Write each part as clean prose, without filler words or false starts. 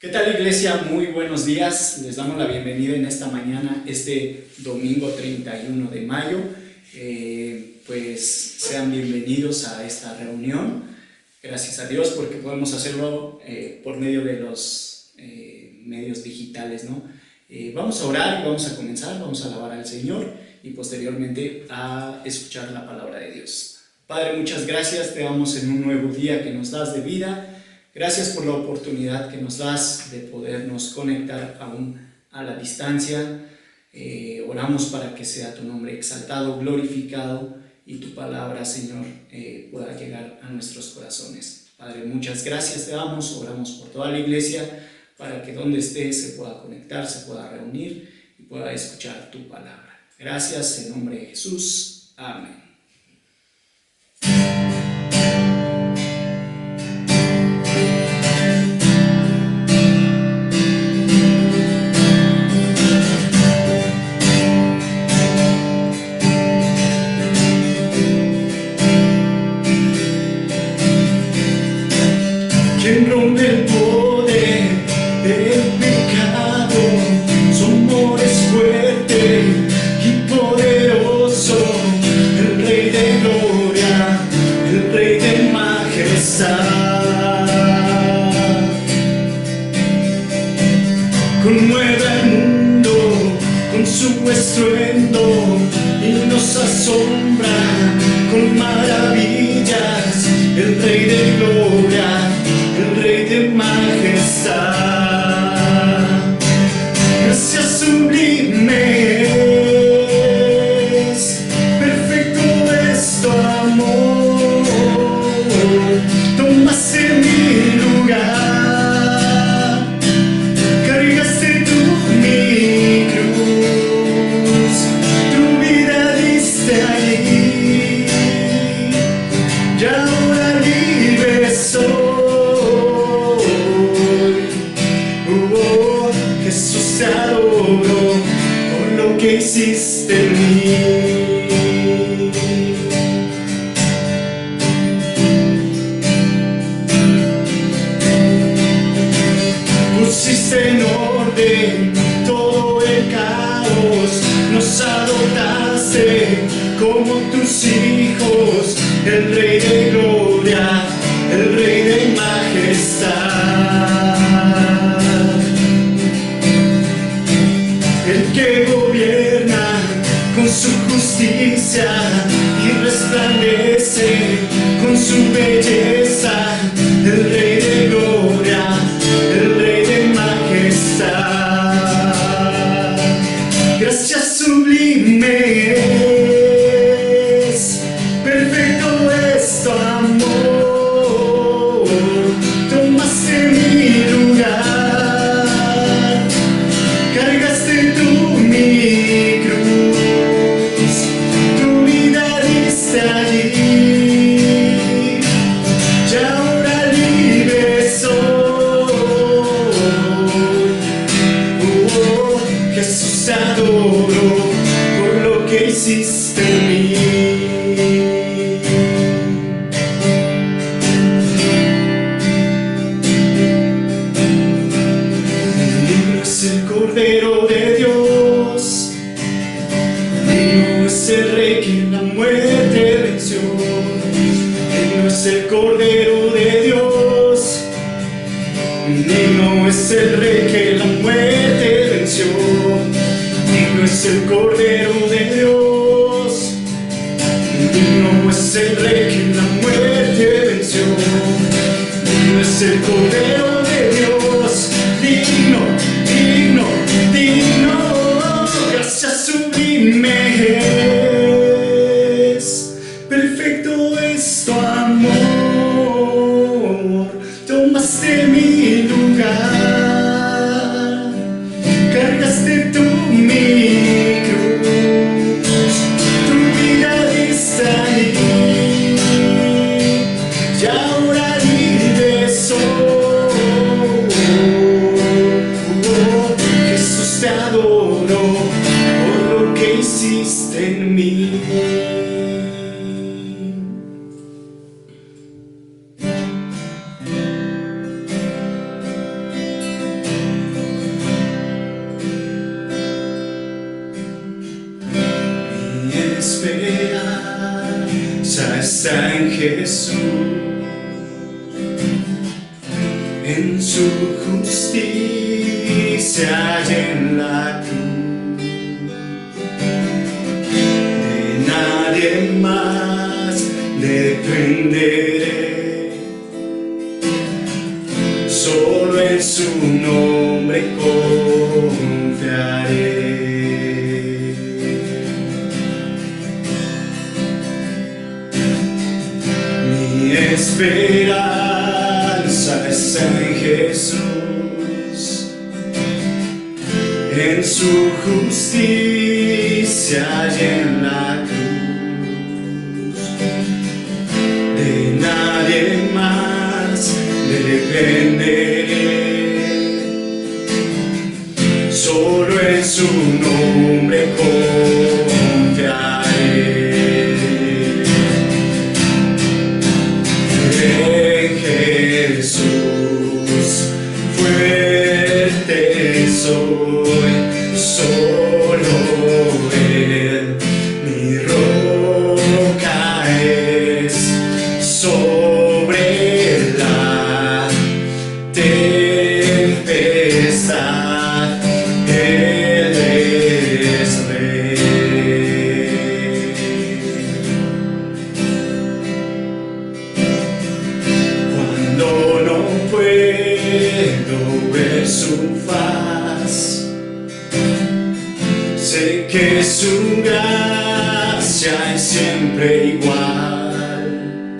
¿Qué tal, iglesia? Muy buenos días. Les damos la bienvenida en esta mañana, este domingo 31 de mayo. Pues sean bienvenidos a esta reunión. Gracias a Dios porque podemos hacerlo por medio de los medios digitales, ¿no? Vamos a orar y vamos a comenzar, vamos a alabar al Señor y posteriormente a escuchar la palabra de Dios. Padre, muchas gracias, te damos en un nuevo día que nos das de vida. Gracias por la oportunidad que nos das de podernos conectar aún a la distancia. Oramos para que sea tu nombre exaltado, glorificado y tu palabra, Señor, pueda llegar a nuestros corazones. Padre, muchas gracias te damos, oramos por toda la iglesia para que donde esté se pueda conectar, se pueda reunir y pueda escuchar tu palabra. Gracias en nombre de Jesús. Amén. ¿Quién rompe el poder del pecado? Su amor es fuerte y poderoso, el Rey de gloria, el Rey de majestad. Conmueve al mundo con su estruendo y nos asombra con maravillas, el Rey de gloria, el Rey de majestad. Gracias sublimes, perfecto es tu amor. Tomaste mi lugar, cargaste tú mi cruz, tu vida diste allí, y ahora libre soy. Jesús, te adoro por lo que hiciste en mí. Pusiste en orden todo el caos, nos adoptaste como tus hijos, el Rey de gloria, el Rey de majestad. El que gobierna con su justicia y resplandece con su belleza, el Rey de gloria, el Rey de majestad. Gracias sublimes, perfecto es tu amor. Tomaste mi lugar, cargaste tú mi cruz, tu vida diste allí, y ahora libre soy. Jesús, te adoro por lo que hiciste en mí. Digno es el Cordero de Dios, digno es el Rey que la muerte venció. Digno es el Cordero de Dios, digno es el Rey que la muerte venció. Digno es el Cordero de Dios, digno es el Rey que la muerte venció. Digno es el Cordero de Dios, digno, digno, digno. Gracias sublimes, perfecto es tu amor. Tomaste mi lugar, cargaste tú mi cruz, tu vida diste allí, está en Jesús, en su justicia y en la cruz. De nadie más dependeré, solo en su nombre confiaré. Mi esperanza está en Jesús, en su justicia y en la cruz. De nadie más dependeré, solo en su nombre confiaré. En Jesús fuerte soy, solo Él mi roca es. Sobre la tempestad Él es Rey. Cuando no puedo ver su faz, sé que su gracia es siempre igual.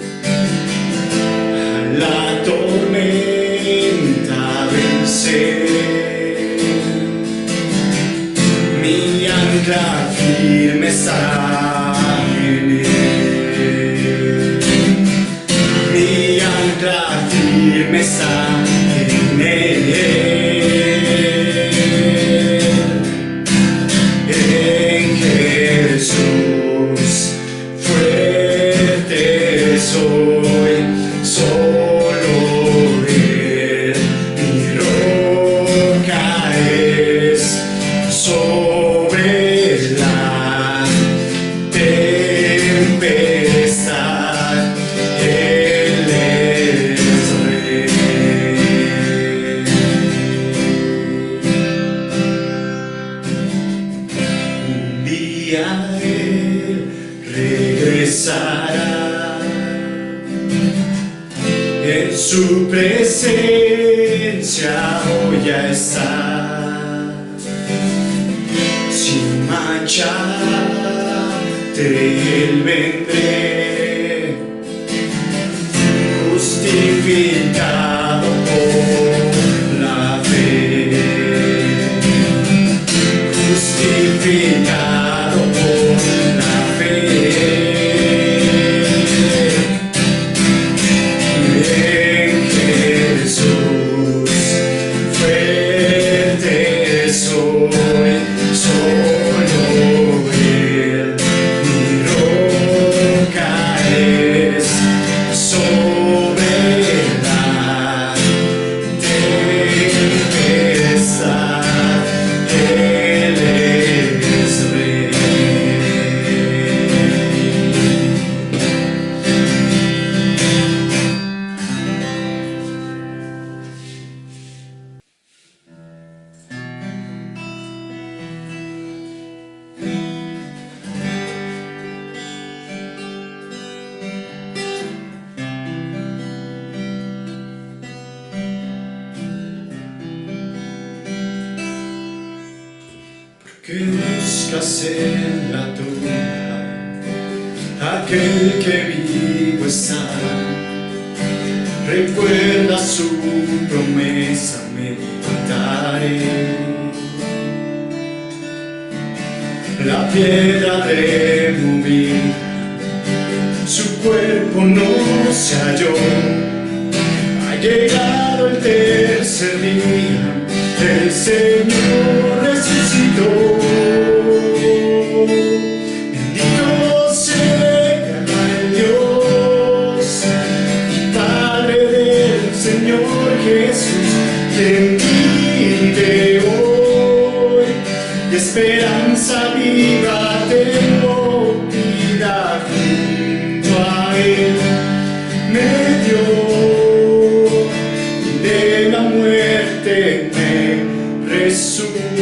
A la tormenta venceré, mi ancla firme está en Él. Mi ancla firme está en Él. En Jesús fuerte soy, solo Él mi roca es. Sobre la tempestad Él es Rey. Un día Él regresará, en su presencia hoy ya está. Sin mancha ante Él vendré, justificado por la fe, justificado por la fe. En Jesús fuerte soy, solo Él mi roca es. Sobre la tempestad Él es Rey. Que buscas en la tumba aquel que vivo está. Recuerda su promesa, me levantaré. La piedra removida, su cuerpo no se halló. Ha llegado el tercer día, el Señor resucitó. Bendito sea el Dios y Padre del Señor Jesús, quien vive hoy. Y esperanza viva tengo, vida junto a Él. resucitó.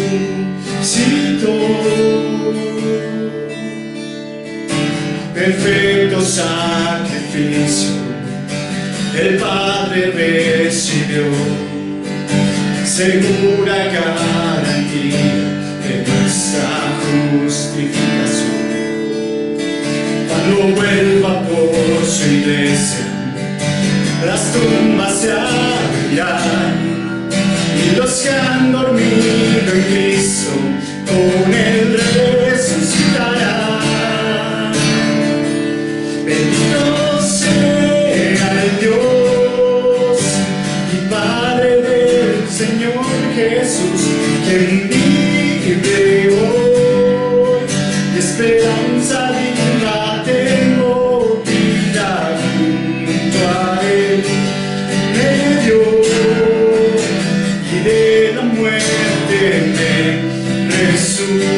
Perfecto sacrificio el Padre recibió, segura garantía de nuestra justificación. Cuando vuelva por su iglesia, las tumbas se abrirán y los que han dormido en Cristo con él resucitarán. Bendito sea el Dios y Padre del Señor Jesús, quien vive hoy, y esperanza viva tengo, vida junto a él me dio, y de la muerte me resucitó.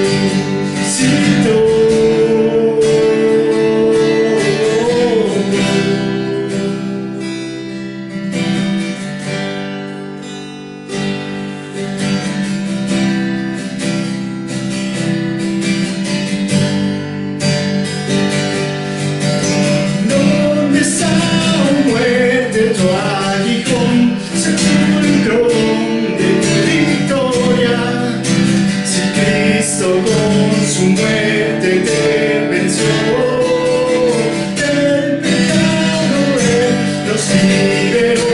¿Dónde está, oh muerte, tu aguijón, sepulcro de tu victoria? Si Cristo con su muerte te venció, del pecado él nos liberó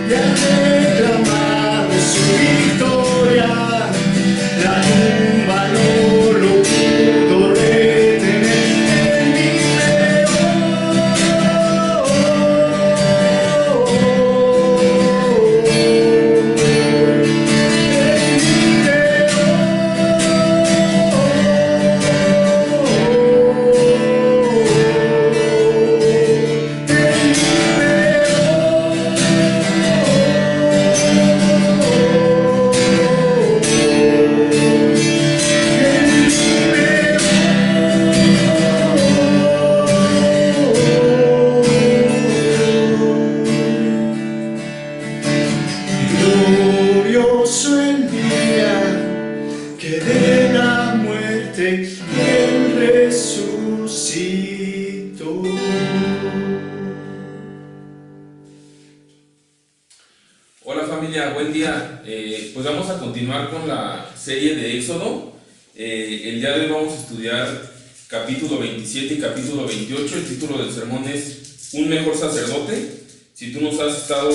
y ha reclamado su victoria. La tumba no lo pudo retener, él liberó. Glorioso el día que de la muerte él resucitó. Hola familia, buen día. Pues vamos a continuar con la serie de Éxodo. El día de hoy vamos a estudiar capítulo 27 y capítulo 28. El título del sermón es Un mejor sacerdote. Si tú nos has estado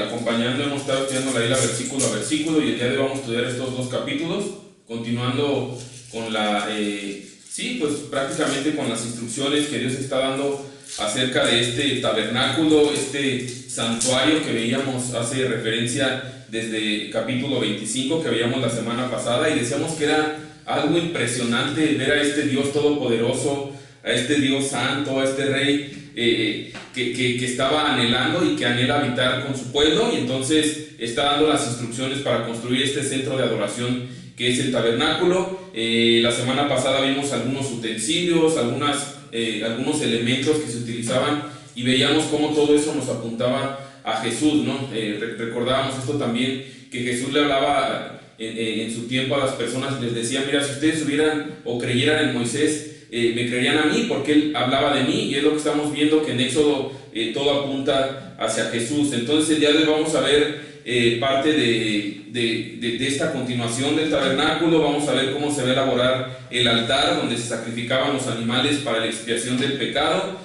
acompañando, hemos estado estudiando la isla versículo a versículo, y el día de hoy vamos a estudiar estos dos capítulos, continuando con pues prácticamente con las instrucciones que Dios está dando acerca de este tabernáculo, este santuario que veíamos, hace referencia desde capítulo 25 que veíamos la semana pasada, y decíamos que era algo impresionante ver a este Dios todopoderoso, a este Dios santo, a este Rey que estaba anhelando y que anhela habitar con su pueblo, y entonces está dando las instrucciones para construir este centro de adoración que es el tabernáculo. La semana pasada vimos algunos utensilios, algunos elementos que se utilizaban, y veíamos cómo todo eso nos apuntaba a Jesús, ¿no? Recordábamos esto también, que Jesús le hablaba en su tiempo a las personas y les decía: mira, si ustedes hubieran o creyeran en Moisés, me creerían a mí, porque él hablaba de mí, y es lo que estamos viendo, que en Éxodo todo apunta hacia Jesús. Entonces el día de hoy vamos a ver parte de esta continuación del tabernáculo. Vamos a ver cómo se va a elaborar el altar donde se sacrificaban los animales para la expiación del pecado.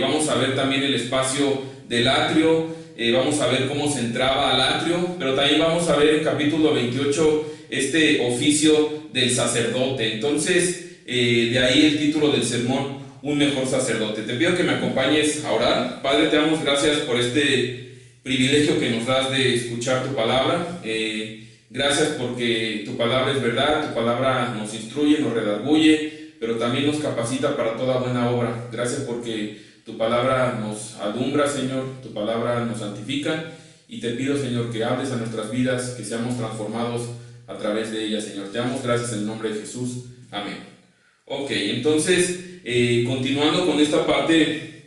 Vamos a ver también el espacio del atrio, vamos a ver cómo se entraba al atrio, pero también vamos a ver en capítulo 28 este oficio del sacerdote. Entonces de ahí el título del sermón, Un mejor sacerdote. Te pido que me acompañes a orar. Padre, te damos gracias por este privilegio que nos das de escuchar tu palabra. Gracias porque tu palabra es verdad, tu palabra nos instruye, nos redarguye, pero también nos capacita para toda buena obra. Gracias porque tu palabra nos alumbra, Señor, tu palabra nos santifica, y te pido, Señor, que hables a nuestras vidas, que seamos transformados a través de ella, Señor. Te damos gracias en el nombre de Jesús. Amén. Ok, entonces, continuando con esta parte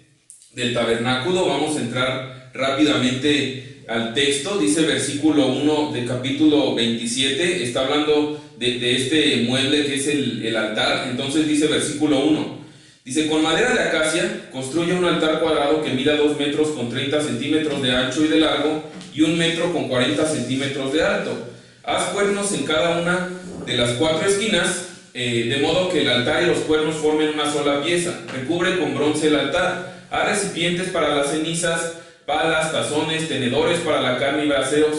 del tabernáculo, vamos a entrar rápidamente al texto, dice versículo 1 de capítulo 27, está hablando de este mueble que es el altar. Entonces dice versículo 1, dice: con madera de acacia construye un altar cuadrado que mida 2 metros con 30 centímetros de ancho y de largo y 1 metro con 40 centímetros de alto. Haz cuernos en cada una de las 4 esquinas, de modo que el altar y los cuernos formen una sola pieza. Recubre con bronce el altar. Haz recipientes para las cenizas, palas, tazones, tenedores para la carne y braseros,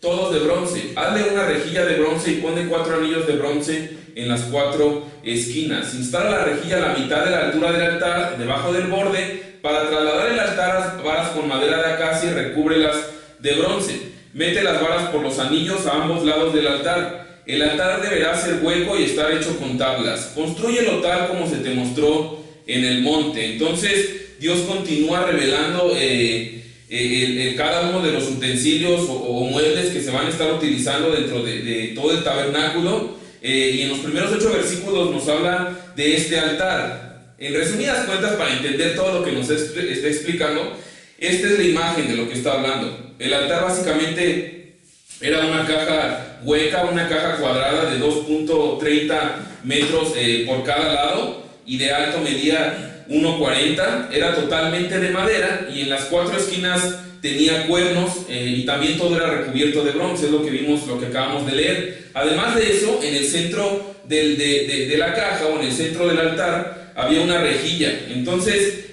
todos de bronce. Hazle una rejilla de bronce y ponle 4 anillos de bronce en las 4 esquinas. Instala la rejilla a la mitad de la altura del altar, debajo del borde. Para trasladar el altar, haz varas con madera de acacia y recúbrelas de bronce. Mete las varas por los anillos a ambos lados del altar. El altar deberá ser hueco y estar hecho con tablas. Constrúyelo tal como se te mostró en el monte. Entonces Dios continúa revelando cada uno de los utensilios o muebles que se van a estar utilizando dentro de todo el tabernáculo, y en los primeros 8 versículos nos habla de este altar. En resumidas cuentas, para entender todo lo que nos está explicando, esta es la imagen de lo que está hablando. El altar básicamente era una caja hueca, una caja cuadrada de 2.30 metros por cada lado, y de alto medía 1.40, era totalmente de madera, y en las 4 esquinas tenía cuernos, y también todo era recubierto de bronce, es lo que vimos, lo que acabamos de leer. Además de eso, en el centro de la caja, o en el centro del altar, había una rejilla. Entonces,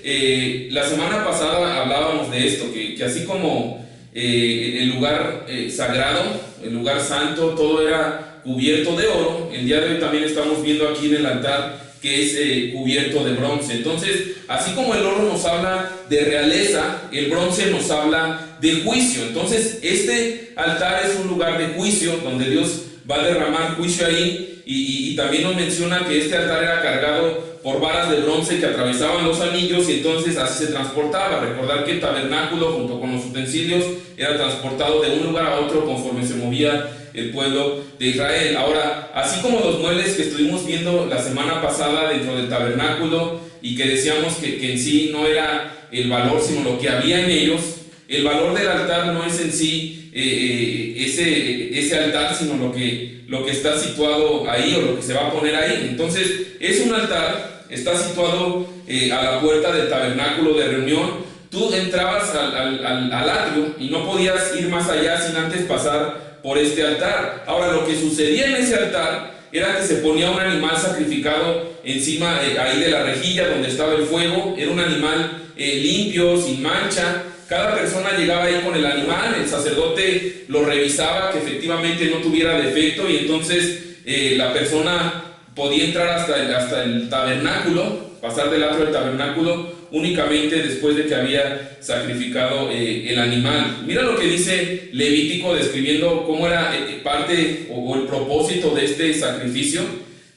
la semana pasada hablábamos de esto, que así como el lugar sagrado, el lugar santo, todo era cubierto de oro, el día de hoy también estamos viendo aquí en el altar que es cubierto de bronce. Entonces, así como el oro nos habla de realeza, el bronce nos habla de juicio. Entonces, este altar es un lugar de juicio, donde Dios va a derramar juicio ahí, y también nos menciona que este altar era cargado por varas de bronce que atravesaban los anillos, y entonces así se transportaba. Recordar que el tabernáculo, junto con los utensilios, era transportado de un lugar a otro conforme se movía el pueblo de Israel. Ahora, así como los muebles que estuvimos viendo la semana pasada dentro del tabernáculo, y que decíamos que en sí no era el valor, sino lo que había en ellos, el valor del altar no es en sí ese altar, sino lo que está situado ahí, o lo que se va a poner ahí. Entonces, es un altar, está situado a la puerta del tabernáculo de reunión. Tú entrabas al atrio y no podías ir más allá sin antes pasar por este altar. Ahora, lo que sucedía en ese altar era que se ponía un animal sacrificado encima ahí de la rejilla donde estaba el fuego. Era un animal limpio, sin mancha. Cada persona llegaba ahí con el animal, el sacerdote lo revisaba que efectivamente no tuviera defecto, y entonces la persona podía entrar hasta el tabernáculo, pasar del atrio del tabernáculo, únicamente después de que había sacrificado el animal. Mira lo que dice Levítico, describiendo cómo era parte o el propósito de este sacrificio.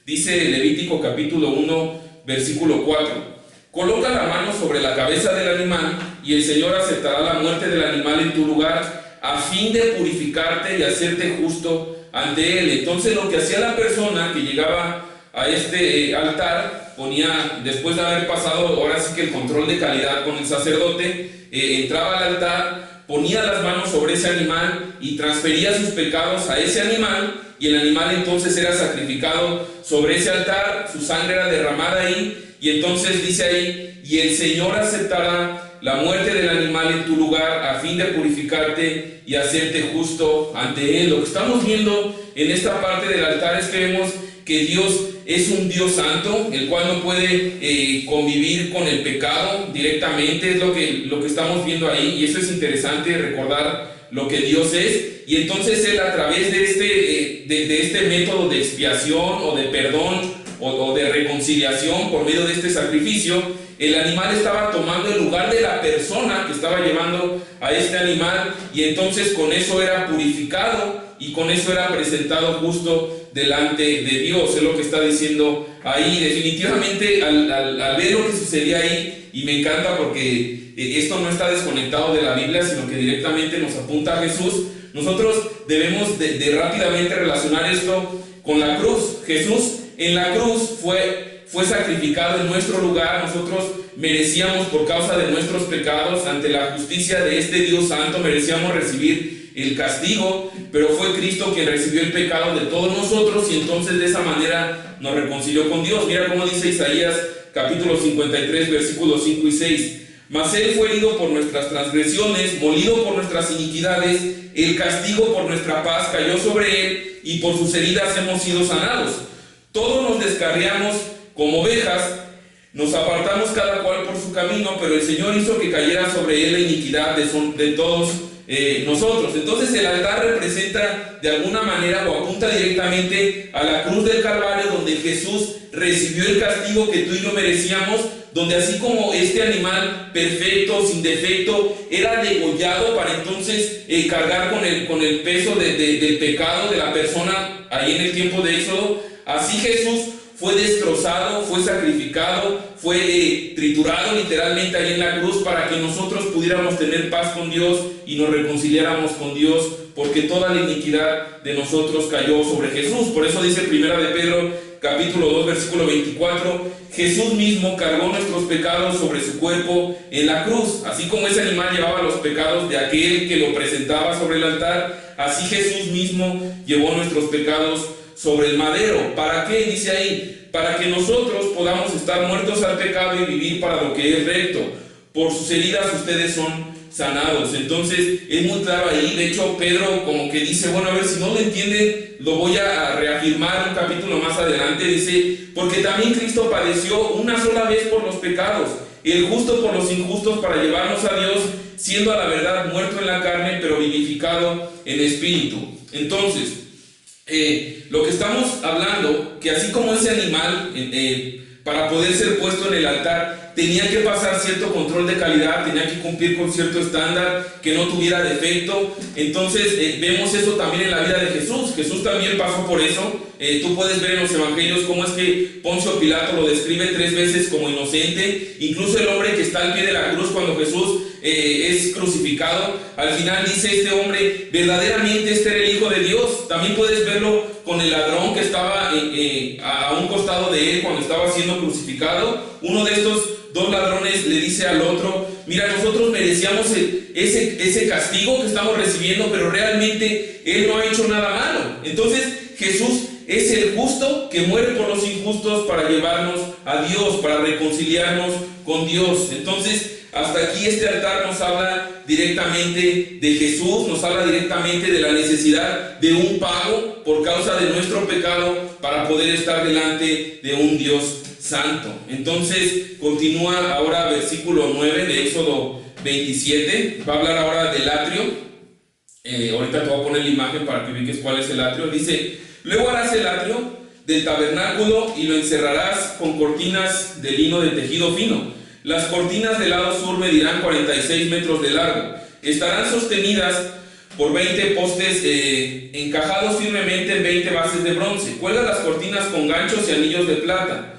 Dice Levítico capítulo 1, versículo 4. Coloca la mano sobre la cabeza del animal, y el Señor aceptará la muerte del animal en tu lugar, a fin de purificarte y hacerte justo ante él. Entonces, lo que hacía la persona que llegaba a este altar, ponía, después de haber pasado ahora sí que el control de calidad con el sacerdote, entraba al altar, ponía las manos sobre ese animal y transfería sus pecados a ese animal, y el animal entonces era sacrificado sobre ese altar, su sangre era derramada ahí, y entonces dice ahí: y el Señor aceptará la muerte del animal en tu lugar, a fin de purificarte y hacerte justo ante él. Lo que estamos viendo en esta parte del altar es que vemos que Dios es un Dios santo, el cual no puede convivir con el pecado directamente. Es lo que estamos viendo ahí, y eso es interesante recordar lo que Dios es. Y entonces Él, a través de este método de expiación o de perdón o de reconciliación por medio de este sacrificio, el animal estaba tomando el lugar de la persona que estaba llevando a este animal, y entonces con eso era purificado y con eso era presentado justo delante de Dios. Es lo que está diciendo ahí. Definitivamente, al ver lo que sucedía ahí, y me encanta porque esto no está desconectado de la Biblia, sino que directamente nos apunta a Jesús, nosotros debemos de rápidamente relacionar esto con la cruz. Jesús en la cruz fue sacrificado en nuestro lugar. Nosotros merecíamos por causa de nuestros pecados. Ante la justicia de este Dios santo merecíamos recibir el castigo, pero fue Cristo quien recibió el pecado de todos nosotros y entonces de esa manera nos reconcilió con Dios. Mira cómo dice Isaías capítulo 53 versículos 5 y 6. Mas Él fue herido por nuestras transgresiones, molido por nuestras iniquidades, el castigo por nuestra paz cayó sobre Él, y por sus heridas hemos sido sanados. Todos nos descarriamos como ovejas, nos apartamos cada cual por su camino, pero el Señor hizo que cayera sobre Él la iniquidad de todos nosotros. Entonces el altar representa de alguna manera o apunta directamente a la cruz del Calvario, donde Jesús recibió el castigo que tú y yo merecíamos, donde así como este animal perfecto, sin defecto, era degollado para entonces cargar con el peso del pecado de la persona ahí en el tiempo de Éxodo, así Jesús fue destrozado, fue sacrificado, fue triturado literalmente ahí en la cruz para que nosotros pudiéramos tener paz con Dios y nos reconciliáramos con Dios, porque toda la iniquidad de nosotros cayó sobre Jesús. Por eso dice Primera de Pedro capítulo 2 versículo 24, Jesús mismo cargó nuestros pecados sobre su cuerpo en la cruz. Así como ese animal llevaba los pecados de aquel que lo presentaba sobre el altar, así Jesús mismo llevó nuestros pecados sobre el madero. ¿Para qué? Dice ahí, para que nosotros podamos estar muertos al pecado y vivir para lo que es recto. Por sus heridas ustedes son sanados. Entonces es muy claro ahí. De hecho Pedro como que dice, bueno, a ver, si no lo entienden, lo voy a reafirmar un capítulo más adelante. Dice, porque también Cristo padeció una sola vez por los pecados, el justo por los injustos, para llevarnos a Dios, siendo a la verdad muerto en la carne, pero vivificado en espíritu. Entonces lo que estamos hablando, que así como ese animal para poder ser puesto en el altar tenía que pasar cierto control de calidad, tenía que cumplir con cierto estándar, que no tuviera defecto. Entonces vemos eso también en la vida de Jesús. Jesús también pasó por eso. Tú puedes ver en los evangelios cómo es que Poncio Pilato lo describe 3 veces como inocente. Incluso el hombre que está al pie de la cruz cuando Jesús es crucificado, al final dice este hombre, verdaderamente este era el Hijo de Dios. También puedes verlo con el ladrón que estaba a un costado de él cuando estaba siendo crucificado. Uno de estos 2 ladrones le dice al otro, mira, nosotros merecíamos ese castigo que estamos recibiendo, pero realmente él no ha hecho nada malo. Entonces Jesús es el justo que muere por los injustos para llevarnos a Dios, para reconciliarnos con Dios. Entonces hasta aquí este altar nos habla directamente de Jesús, nos habla directamente de la necesidad de un pago por causa de nuestro pecado para poder estar delante de un Dios santo. Entonces continúa ahora versículo 9 de Éxodo 27, va a hablar ahora del atrio. Ahorita te voy a poner la imagen para que veas cuál es el atrio. Dice, luego harás el atrio del tabernáculo y lo encerrarás con cortinas de lino de tejido fino. Las cortinas del lado sur medirán 46 metros de largo. Estarán sostenidas por 20 postes encajados firmemente en 20 bases de bronce. Cuelga las cortinas con ganchos y anillos de plata.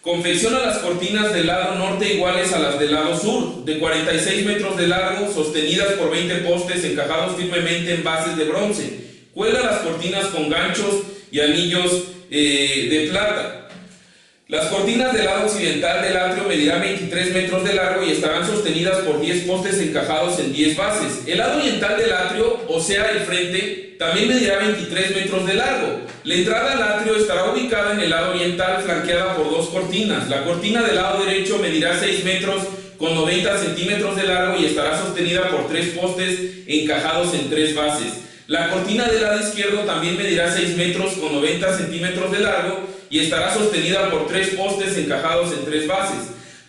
Confecciona las cortinas del lado norte iguales a las del lado sur, de 46 metros de largo, sostenidas por 20 postes encajados firmemente en bases de bronce. Cuelga las cortinas con ganchos y anillos de plata. Las cortinas del lado occidental del atrio medirán 23 metros de largo y estarán sostenidas por 10 postes encajados en 10 bases. El lado oriental del atrio, o sea el frente, también medirá 23 metros de largo. La entrada al atrio estará ubicada en el lado oriental, flanqueada por 2 cortinas. La cortina del lado derecho medirá 6 metros con 90 centímetros de largo y estará sostenida por 3 postes encajados en 3 bases. La cortina del lado izquierdo también medirá 6 metros con 90 centímetros de largo y estará sostenida por 3 postes encajados en 3 bases.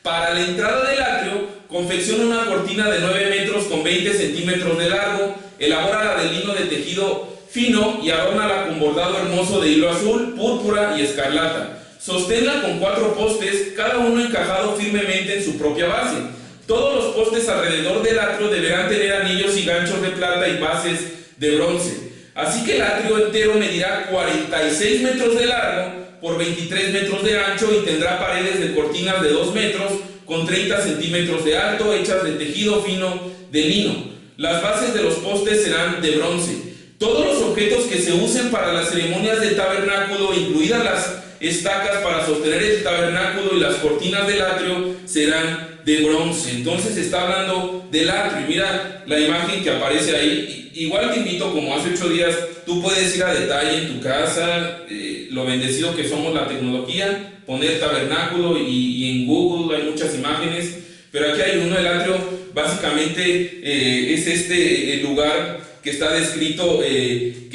Para la entrada del atrio, confecciona una cortina de 9 metros con 20 centímetros de largo, elabórala de lino de tejido fino y adórnala con bordado hermoso de hilo azul, púrpura y escarlata. Sosténla con 4 postes, cada uno encajado firmemente en su propia base. Todos los postes alrededor del atrio deberán tener anillos y ganchos de plata y bases de bronce. Así que el atrio entero medirá 46 metros de largo por 23 metros de ancho y tendrá paredes de cortinas de 2 metros con 30 centímetros de alto, hechas de tejido fino de lino. Las bases de los postes serán de bronce. Todos los objetos que se usen para las ceremonias del tabernáculo, incluidas las estacas para sostener el tabernáculo y las cortinas del atrio serán de bronce. Entonces está hablando del atrio. Y mira la imagen que aparece ahí. Igual te invito, como hace 8 días, tú puedes ir a detalle en tu casa, lo bendecido que somos la tecnología, poner tabernáculo y en Google hay muchas imágenes, pero aquí hay uno. El atrio básicamente es el lugar que está descrito, que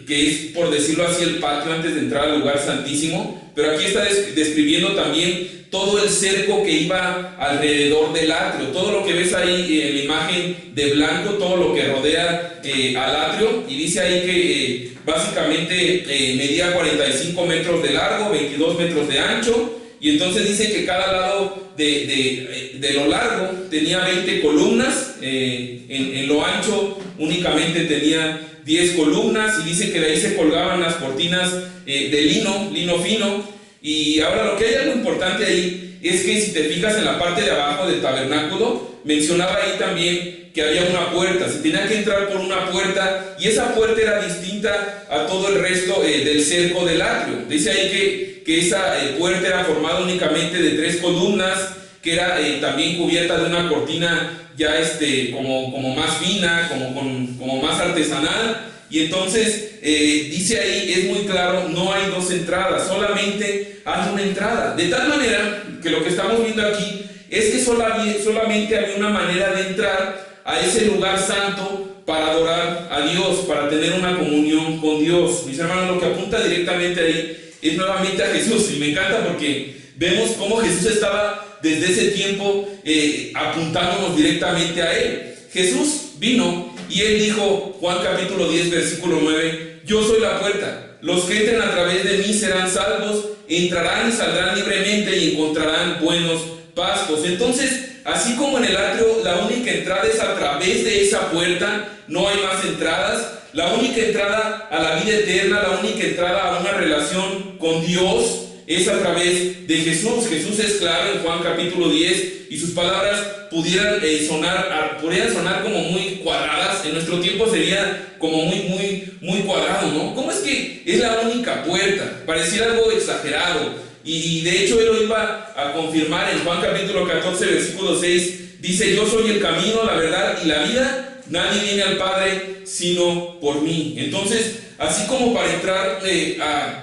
es, por decirlo así, el patio antes de entrar al lugar santísimo, pero aquí está describiendo también todo el cerco que iba alrededor del atrio. Todo lo que ves ahí en la imagen de blanco, todo lo que rodea al atrio, y dice ahí que básicamente medía 45 metros de largo, 22 metros de ancho, y entonces dice que cada lado de lo largo tenía 20 columnas, en lo ancho únicamente tenía 10 columnas, y dice que de ahí se colgaban las cortinas de lino fino. Y ahora lo que hay algo importante ahí es que si te fijas en la parte de abajo del tabernáculo, mencionaba ahí también que había una puerta, se tenía que entrar por una puerta, y esa puerta era distinta a todo el resto del cerco del atrio. Dice ahí que esa puerta era formada únicamente de 3 columnas, que era también cubierta de una cortina ya como más fina, como más artesanal. Y entonces dice ahí, es muy claro, no hay 2 entradas, solamente hay una entrada. De tal manera que lo que estamos viendo aquí es que solamente había una manera de entrar a ese lugar santo para adorar a Dios, para tener una comunión con Dios. Mis hermanos, lo que apunta directamente ahí es nuevamente a Jesús, y me encanta porque vemos cómo Jesús estaba desde ese tiempo apuntándonos directamente a Él. Jesús vino y Él dijo, Juan capítulo 10 versículo 9, yo soy la puerta, los que entren a través de mí serán salvos, entrarán y saldrán libremente y encontrarán buenos pastos. Entonces, así como en el atrio la única entrada es a través de esa puerta, no hay más entradas. La única entrada a la vida eterna, la única entrada a una relación con Dios es a través de Jesús. Jesús es claro en Juan capítulo 10, y sus palabras pudieran sonar como muy cuadradas. En nuestro tiempo sería como muy cuadrado, ¿no? ¿Cómo es que es la única puerta? Pareciera algo exagerado. Y de hecho él lo iba a confirmar en Juan capítulo 14 versículo 6. Dice, yo soy el camino, la verdad y la vida. Nadie viene al Padre sino por mí. Entonces, así como para entrar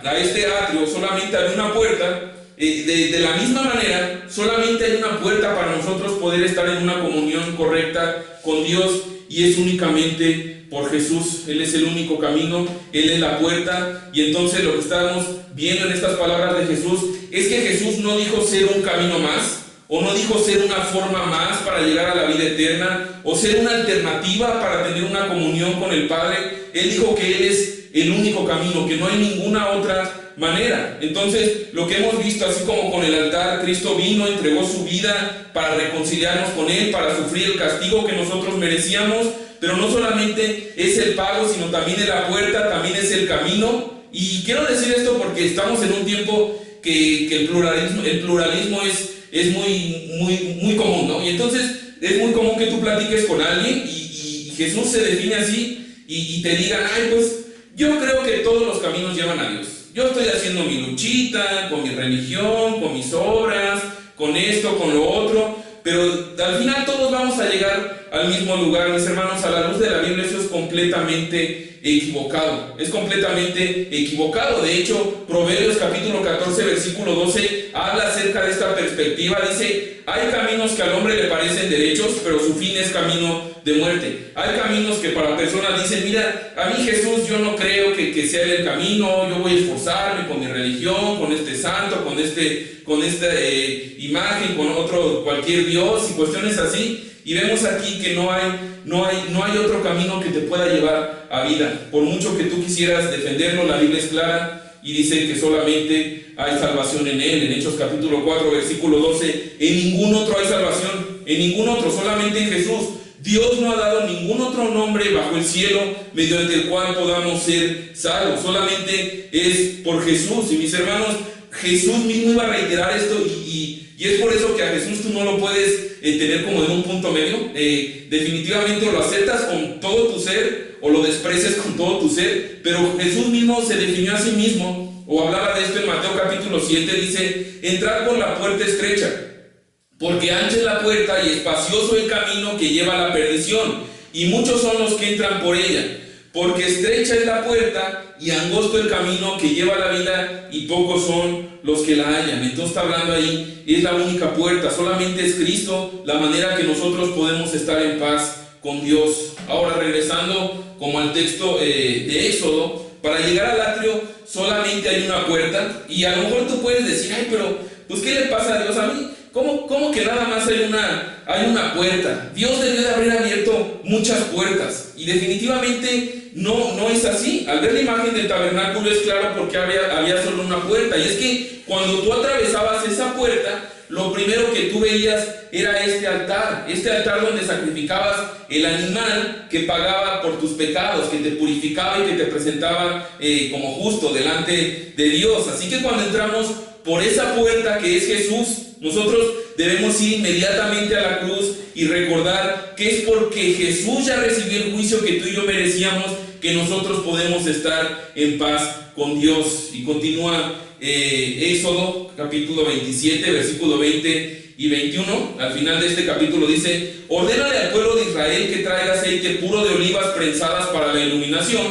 a este atrio solamente hay una puerta, de la misma manera solamente hay una puerta para nosotros poder estar en una comunión correcta con Dios, y es únicamente por Jesús. Él es el único camino, Él es la puerta. Y entonces lo que estamos viendo en estas palabras de Jesús es que Jesús no dijo ser un camino más, o no dijo ser una forma más para llegar a la vida eterna, o ser una alternativa para tener una comunión con el Padre. Él dijo que Él es el único camino, que no hay ninguna otra manera. Entonces, lo que hemos visto, así como con el altar, Cristo vino, entregó su vida para reconciliarnos con Él, para sufrir el castigo que nosotros merecíamos, pero no solamente es el pago, sino también es la puerta, también es el camino. Y quiero decir esto porque estamos en un tiempo que el pluralismo es muy común, ¿no? Y entonces es muy común que tú platiques con alguien y Jesús se define así y te digan, ay, pues yo creo que todos los caminos llevan a Dios. Yo estoy haciendo mi luchita con mi religión, con mis obras, con esto, con lo otro, pero al final todos vamos a llegar al mismo lugar. Mis hermanos, a la luz de la Biblia eso es completamente equivocado. Es completamente equivocado. De hecho, Proverbios capítulo 14 versículo 12 habla acerca de esta perspectiva. Dice, hay caminos que al hombre le parecen derechos, pero su fin es camino de muerte. Hay caminos que para personas dicen, mira, a mí Jesús yo no creo que sea el camino, yo voy a esforzarme con mi religión, con este santo, con esta imagen, con cualquier Dios y cuestiones así. Y vemos aquí que no hay otro camino que te pueda llevar a vida. Por mucho que tú quisieras defenderlo, la Biblia es clara y dice que solamente hay salvación en Él. En Hechos capítulo 4 versículo 12, en ningún otro hay salvación, en ningún otro, solamente en Jesús. Dios no ha dado ningún otro nombre bajo el cielo mediante el cual podamos ser salvos. Solamente es por Jesús. Y mis hermanos, Jesús mismo iba a reiterar esto y es por eso que a Jesús tú no lo puedes tener como en un punto medio. Definitivamente o lo aceptas con todo tu ser o lo desprecias con todo tu ser. Pero Jesús mismo se definió a sí mismo, o hablaba de esto en Mateo capítulo 7, dice: entrad por la puerta estrecha, porque ancha es la puerta y espacioso el camino que lleva a la perdición, y muchos son los que entran por ella. Porque estrecha es la puerta y angosto el camino que lleva a la vida, y pocos son los que la hallan. Entonces está hablando ahí, es la única puerta, solamente es Cristo la manera que nosotros podemos estar en paz con Dios. Ahora, regresando como al texto de Éxodo, para llegar al atrio solamente hay una puerta, y a lo mejor tú puedes decir: ay, pero pues ¿qué le pasa a Dios? A mí, ¿cómo que nada más hay una puerta? Dios debió de haber abierto muchas puertas, y definitivamente no es así. Al ver la imagen del tabernáculo es claro porque había solo una puerta, y es que cuando tú atravesabas esa puerta, lo primero que tú veías era este altar donde sacrificabas el animal que pagaba por tus pecados, que te purificaba y que te presentaba como justo delante de Dios. Así que cuando entramos por esa puerta que es Jesús, nosotros debemos ir inmediatamente a la cruz y recordar que es porque Jesús ya recibió el juicio que tú y yo merecíamos, que nosotros podemos estar en paz con Dios. Y continúa Éxodo capítulo 27, versículo 20 y 21. Al final de este capítulo dice: ordénale al pueblo de Israel que traiga aceite puro de olivas prensadas para la iluminación,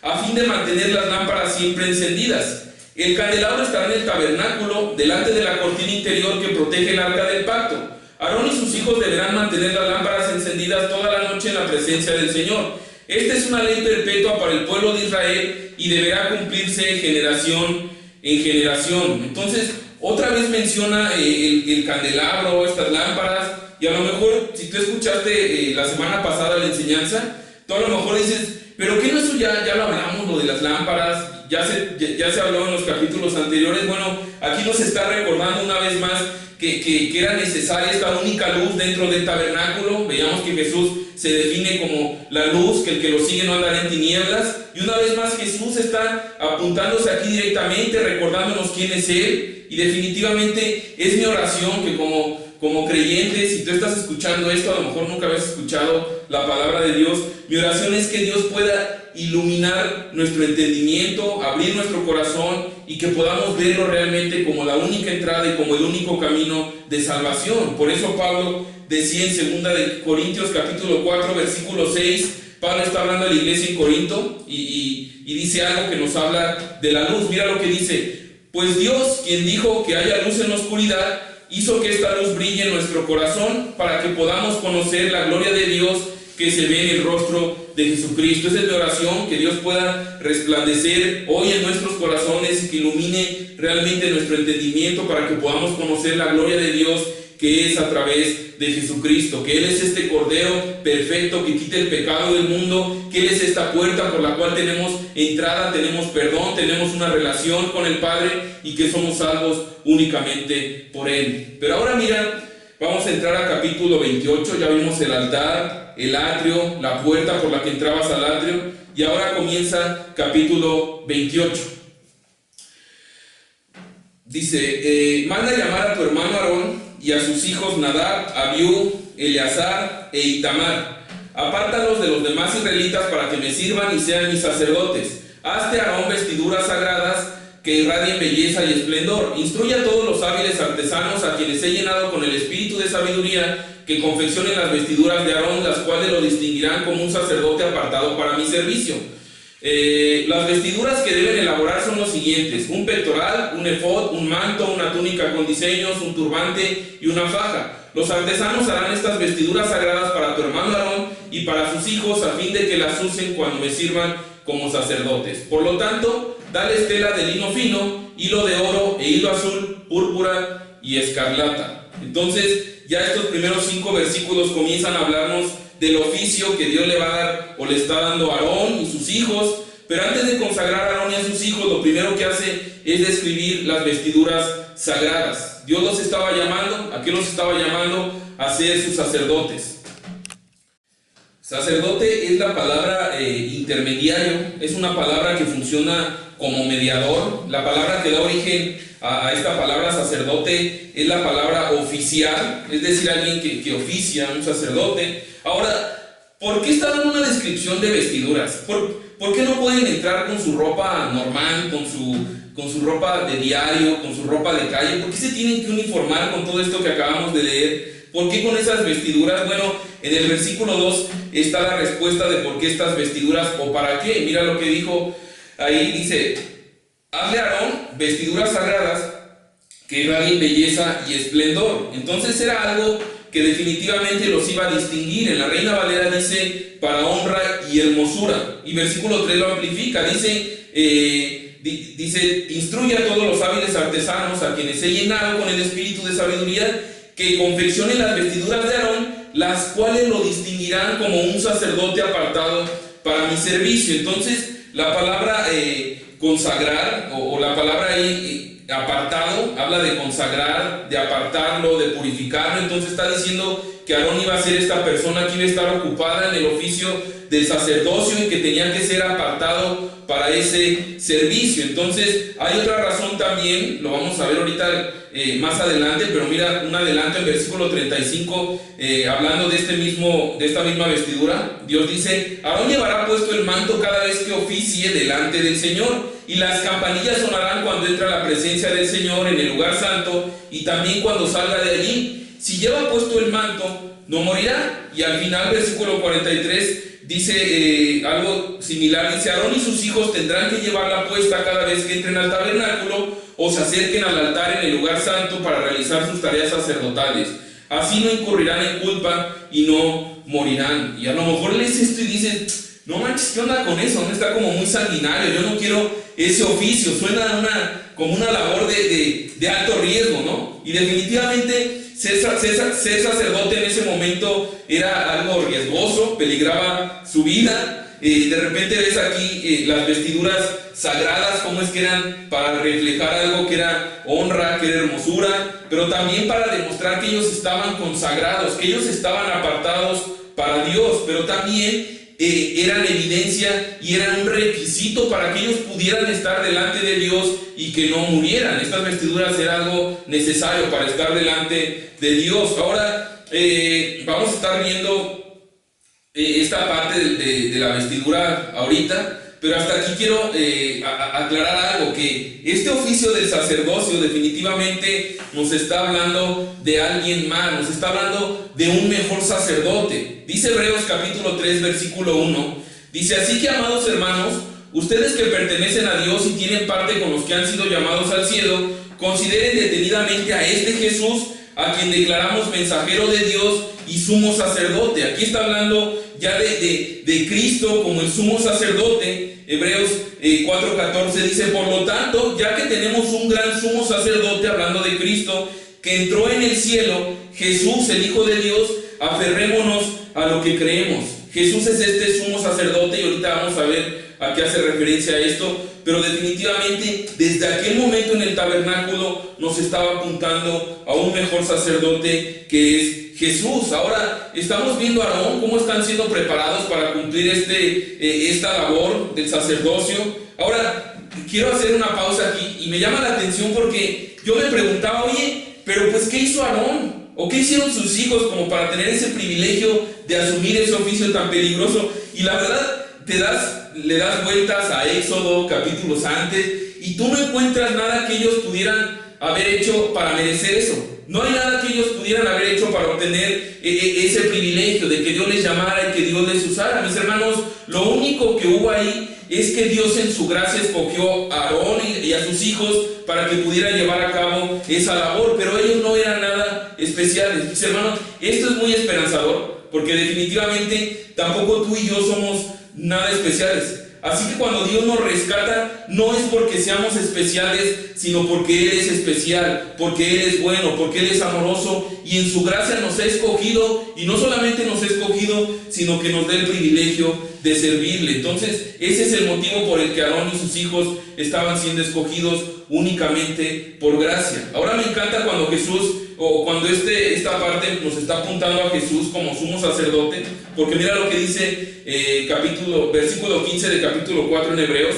a fin de mantener las lámparas siempre encendidas. El candelabro estará en el tabernáculo, delante de la cortina interior que protege el arca del pacto. Aarón y sus hijos deberán mantener las lámparas encendidas toda la noche en la presencia del Señor. Esta es una ley perpetua para el pueblo de Israel y deberá cumplirse generación en generación. Entonces, otra vez menciona el candelabro, estas lámparas, y a lo mejor, si tú escuchaste la semana pasada la enseñanza, tú a lo mejor dices: pero ¿qué no eso ya lo hablamos, lo de las lámparas? Ya se habló en los capítulos anteriores. Bueno, aquí nos está recordando una vez más que era necesaria esta única luz dentro del tabernáculo. Veíamos que Jesús se define como la luz, que el que lo sigue no andará en tinieblas. Y una vez más Jesús está apuntándose aquí directamente, recordándonos quién es Él. Y definitivamente es mi oración que como creyentes, si tú estás escuchando esto, a lo mejor nunca habías escuchado la palabra de Dios, mi oración es que Dios pueda iluminar nuestro entendimiento, abrir nuestro corazón, y que podamos verlo realmente como la única entrada y como el único camino de salvación. Por eso Pablo decía en 2 de Corintios capítulo 4 versículo 6, Pablo está hablando a la iglesia en Corinto y dice algo que nos habla de la luz. Mira lo que dice: pues Dios, quien dijo que haya luz en la oscuridad, hizo que esta luz brille en nuestro corazón para que podamos conocer la gloria de Dios que se ve en el rostro de Jesucristo. Esa es mi oración, que Dios pueda resplandecer hoy en nuestros corazones y que ilumine realmente nuestro entendimiento para que podamos conocer la gloria de Dios que es a través de Jesucristo, que Él es este Cordero perfecto que quita el pecado del mundo, que Él es esta puerta por la cual tenemos entrada, tenemos perdón, tenemos una relación con el Padre, y que somos salvos únicamente por Él. Pero ahora mira, vamos a entrar a capítulo 28, ya vimos el altar, el atrio, la puerta por la que entrabas al atrio, y ahora comienza capítulo 28. Dice: manda llamar a tu hermano Aarón y a sus hijos Nadab, Abiú, Eleazar e Itamar. Apártalos de los demás israelitas para que me sirvan y sean mis sacerdotes. Hazte a Aarón vestiduras sagradas que irradien belleza y esplendor. Instruye a todos los hábiles artesanos, a quienes he llenado con el espíritu de sabiduría, que confeccionen las vestiduras de Aarón, las cuales lo distinguirán como un sacerdote apartado para mi servicio. Las vestiduras que deben elaborar son los siguientes: un pectoral, un efod, un manto, una túnica con diseños, un turbante y una faja. Los artesanos harán estas vestiduras sagradas para tu hermano Aarón y para sus hijos, a fin de que las usen cuando me sirvan como sacerdotes. Por lo tanto, dale tela de lino fino, hilo de oro e hilo azul, púrpura y escarlata. Entonces, ya estos primeros 5 versículos comienzan a hablarnos del oficio que Dios le va a dar o le está dando a Aarón y sus hijos. Pero antes de consagrar a Aarón y a sus hijos, lo primero que hace es describir las vestiduras sagradas. Dios los estaba llamando, ¿a qué los estaba llamando? A ser sus sacerdotes. Sacerdote es la palabra intermediario, es una palabra que funciona como mediador. La palabra que da origen a esta palabra sacerdote es la palabra oficial, es decir, alguien que oficia, un sacerdote. Ahora, ¿por qué está dando una descripción de vestiduras? ¿por qué no pueden entrar con su ropa normal, con su ropa de diario, con su ropa de calle? ¿Por qué se tienen que uniformar con todo esto que acabamos de leer? ¿Por qué con esas vestiduras? Bueno, en el versículo 2 está la respuesta de por qué estas vestiduras o para qué. Mira lo que dijo ahí, dice: hazle a Aarón vestiduras sagradas que irradien belleza y esplendor. Entonces era algo que definitivamente los iba a distinguir. En la Reina Valera dice para honra y hermosura, y versículo 3 lo amplifica, dice: instruye a todos los hábiles artesanos, a quienes he llenado con el espíritu de sabiduría, que confeccionen las vestiduras de Aarón, las cuales lo distinguirán como un sacerdote apartado para mi servicio. Entonces la palabra consagrar o la palabra ahí apartado habla de consagrar, de apartarlo, de purificarlo. Entonces está diciendo que Aarón iba a ser esta persona que iba a estar ocupada en el oficio del sacerdocio y que tenía que ser apartado para ese servicio. Entonces hay otra razón también, lo vamos a ver ahorita más adelante, pero mira un adelanto en versículo 35, hablando de esta misma vestidura. Dios dice: Aarón llevará puesto el manto cada vez que oficie delante del Señor, y las campanillas sonarán cuando entra a la presencia del Señor en el lugar santo, y también cuando salga de allí. Si lleva puesto el manto, no morirá. Y al final, versículo 43, dice algo similar, dice: Aarón y sus hijos tendrán que llevarla puesta cada vez que entren al tabernáculo o se acerquen al altar en el lugar santo para realizar sus tareas sacerdotales. Así no incurrirán en culpa y no morirán. Y a lo mejor lees esto y dices: no manches, ¿qué onda con eso? No está como muy sanguinario, yo no quiero ese oficio, suena como una labor de alto riesgo, ¿no? Y definitivamente ser sacerdote en ese momento era algo riesgoso, peligraba su vida. De repente ves aquí las vestiduras sagradas, como es que eran para reflejar algo que era honra, que era hermosura, pero también para demostrar que ellos estaban consagrados, que ellos estaban apartados para Dios, pero también eran evidencia y eran un requisito para que ellos pudieran estar delante de Dios y que no murieran. Estas vestiduras eran algo necesario para estar delante de Dios. Ahora vamos a estar viendo esta parte de la vestidura ahorita, pero hasta aquí quiero aclarar algo, que este oficio del sacerdocio definitivamente nos está hablando de alguien más, nos está hablando de un mejor sacerdote. Dice Hebreos capítulo 3 versículo 1, dice: así que, amados hermanos, ustedes que pertenecen a Dios y tienen parte con los que han sido llamados al cielo, consideren detenidamente a este Jesús, a quien declaramos mensajero de Dios y sumo sacerdote. Aquí está hablando ya de Cristo como el sumo sacerdote. Hebreos 4:14 dice: por lo tanto, ya que tenemos un gran sumo sacerdote, hablando de Cristo, que entró en el cielo, Jesús, el Hijo de Dios, aferrémonos a lo que creemos. Jesús es este sumo sacerdote, y ahorita vamos a ver a qué hace referencia a esto, pero definitivamente desde aquel momento en el tabernáculo nos estaba apuntando a un mejor sacerdote, que es Jesús. Ahora estamos viendo a Aarón cómo están siendo preparados para cumplir esta labor del sacerdocio. Ahora quiero hacer una pausa aquí, y me llama la atención porque yo me preguntaba: oye, pero pues ¿qué hizo Aarón? ¿O qué hicieron sus hijos como para tener ese privilegio de asumir ese oficio tan peligroso? Y la verdad, le das vueltas a Éxodo, capítulos antes, y tú no encuentras nada que ellos pudieran haber hecho para merecer eso. No hay nada que ellos pudieran haber hecho para obtener ese privilegio de que Dios les llamara y que Dios les usara. Mis hermanos, lo único que hubo ahí es que Dios en su gracia escogió a Aarón y a sus hijos para que pudieran llevar a cabo esa labor, pero ellos no eran nada especiales. Mis hermanos, esto es muy esperanzador, porque definitivamente tampoco tú y yo somos nada especiales. Así que cuando Dios nos rescata, no es porque seamos especiales, sino porque Él es especial, porque Él es bueno, porque Él es amoroso, y en su gracia nos ha escogido, y no solamente nos ha escogido, sino que nos da el privilegio de servirle. Entonces ese es el motivo por el que Aarón y sus hijos estaban siendo escogidos únicamente por gracia. Ahora me encanta cuando Jesús, o cuando esta parte nos está apuntando a Jesús como sumo sacerdote, porque mira lo que dice versículo 15 de capítulo 4 en Hebreos.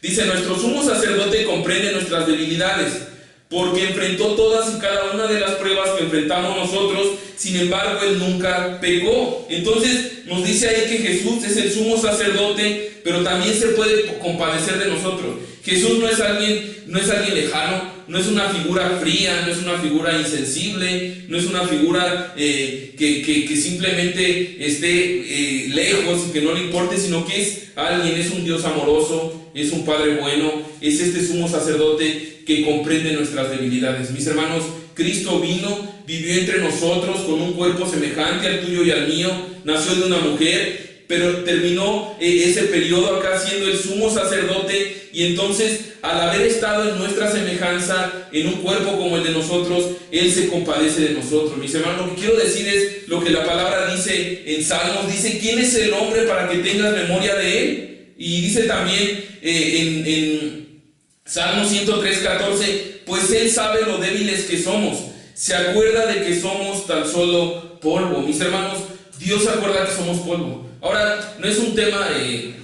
Dice: nuestro sumo sacerdote comprende nuestras debilidades, porque enfrentó todas y cada una de las pruebas que enfrentamos nosotros, sin embargo Él nunca pecó. Entonces nos dice ahí que Jesús es el sumo sacerdote, pero también se puede compadecer de nosotros. Jesús no es alguien lejano, no es una figura fría, no es una figura insensible, no es una figura que simplemente esté lejos y que no le importe, sino que es alguien, es un Dios amoroso, es un Padre bueno, es este sumo sacerdote que comprende nuestras debilidades. Mis hermanos, Cristo vino, vivió entre nosotros con un cuerpo semejante al tuyo y al mío, nació de una mujer, pero terminó ese periodo acá siendo el sumo sacerdote, y entonces al haber estado en nuestra semejanza, en un cuerpo como el de nosotros, Él se compadece de nosotros. Mis hermanos, lo que quiero decir es lo que la palabra dice en Salmos, dice: ¿quién es el hombre para que tengas memoria de él? Y dice también en Salmo 103:14, pues Él sabe lo débiles que somos, se acuerda de que somos tan solo polvo. Mis hermanos, Dios se acuerda que somos polvo. Ahora, no es un tema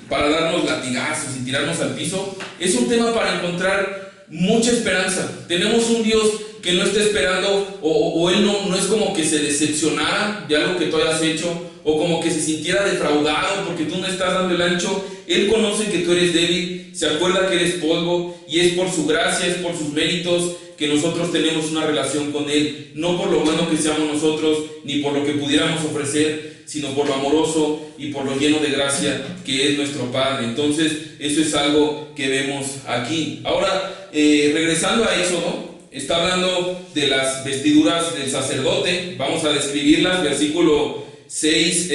para darnos latigazos y tirarnos al piso, es un tema para encontrar mucha esperanza. Tenemos un Dios que no está esperando, o Él no es como que se decepcionara de algo que tú hayas hecho, o como que se sintiera defraudado porque tú no estás dando el ancho. Él conoce que tú eres débil, se acuerda que eres polvo, y es por su gracia, es por sus méritos que nosotros tenemos una relación con Él, no por lo bueno que seamos nosotros, ni por lo que pudiéramos ofrecer, sino por lo amoroso y por lo lleno de gracia que es nuestro Padre. Entonces, eso es algo que vemos aquí. Ahora, regresando a Éxodo, está hablando de las vestiduras del sacerdote. Vamos a describirlas, versículo 6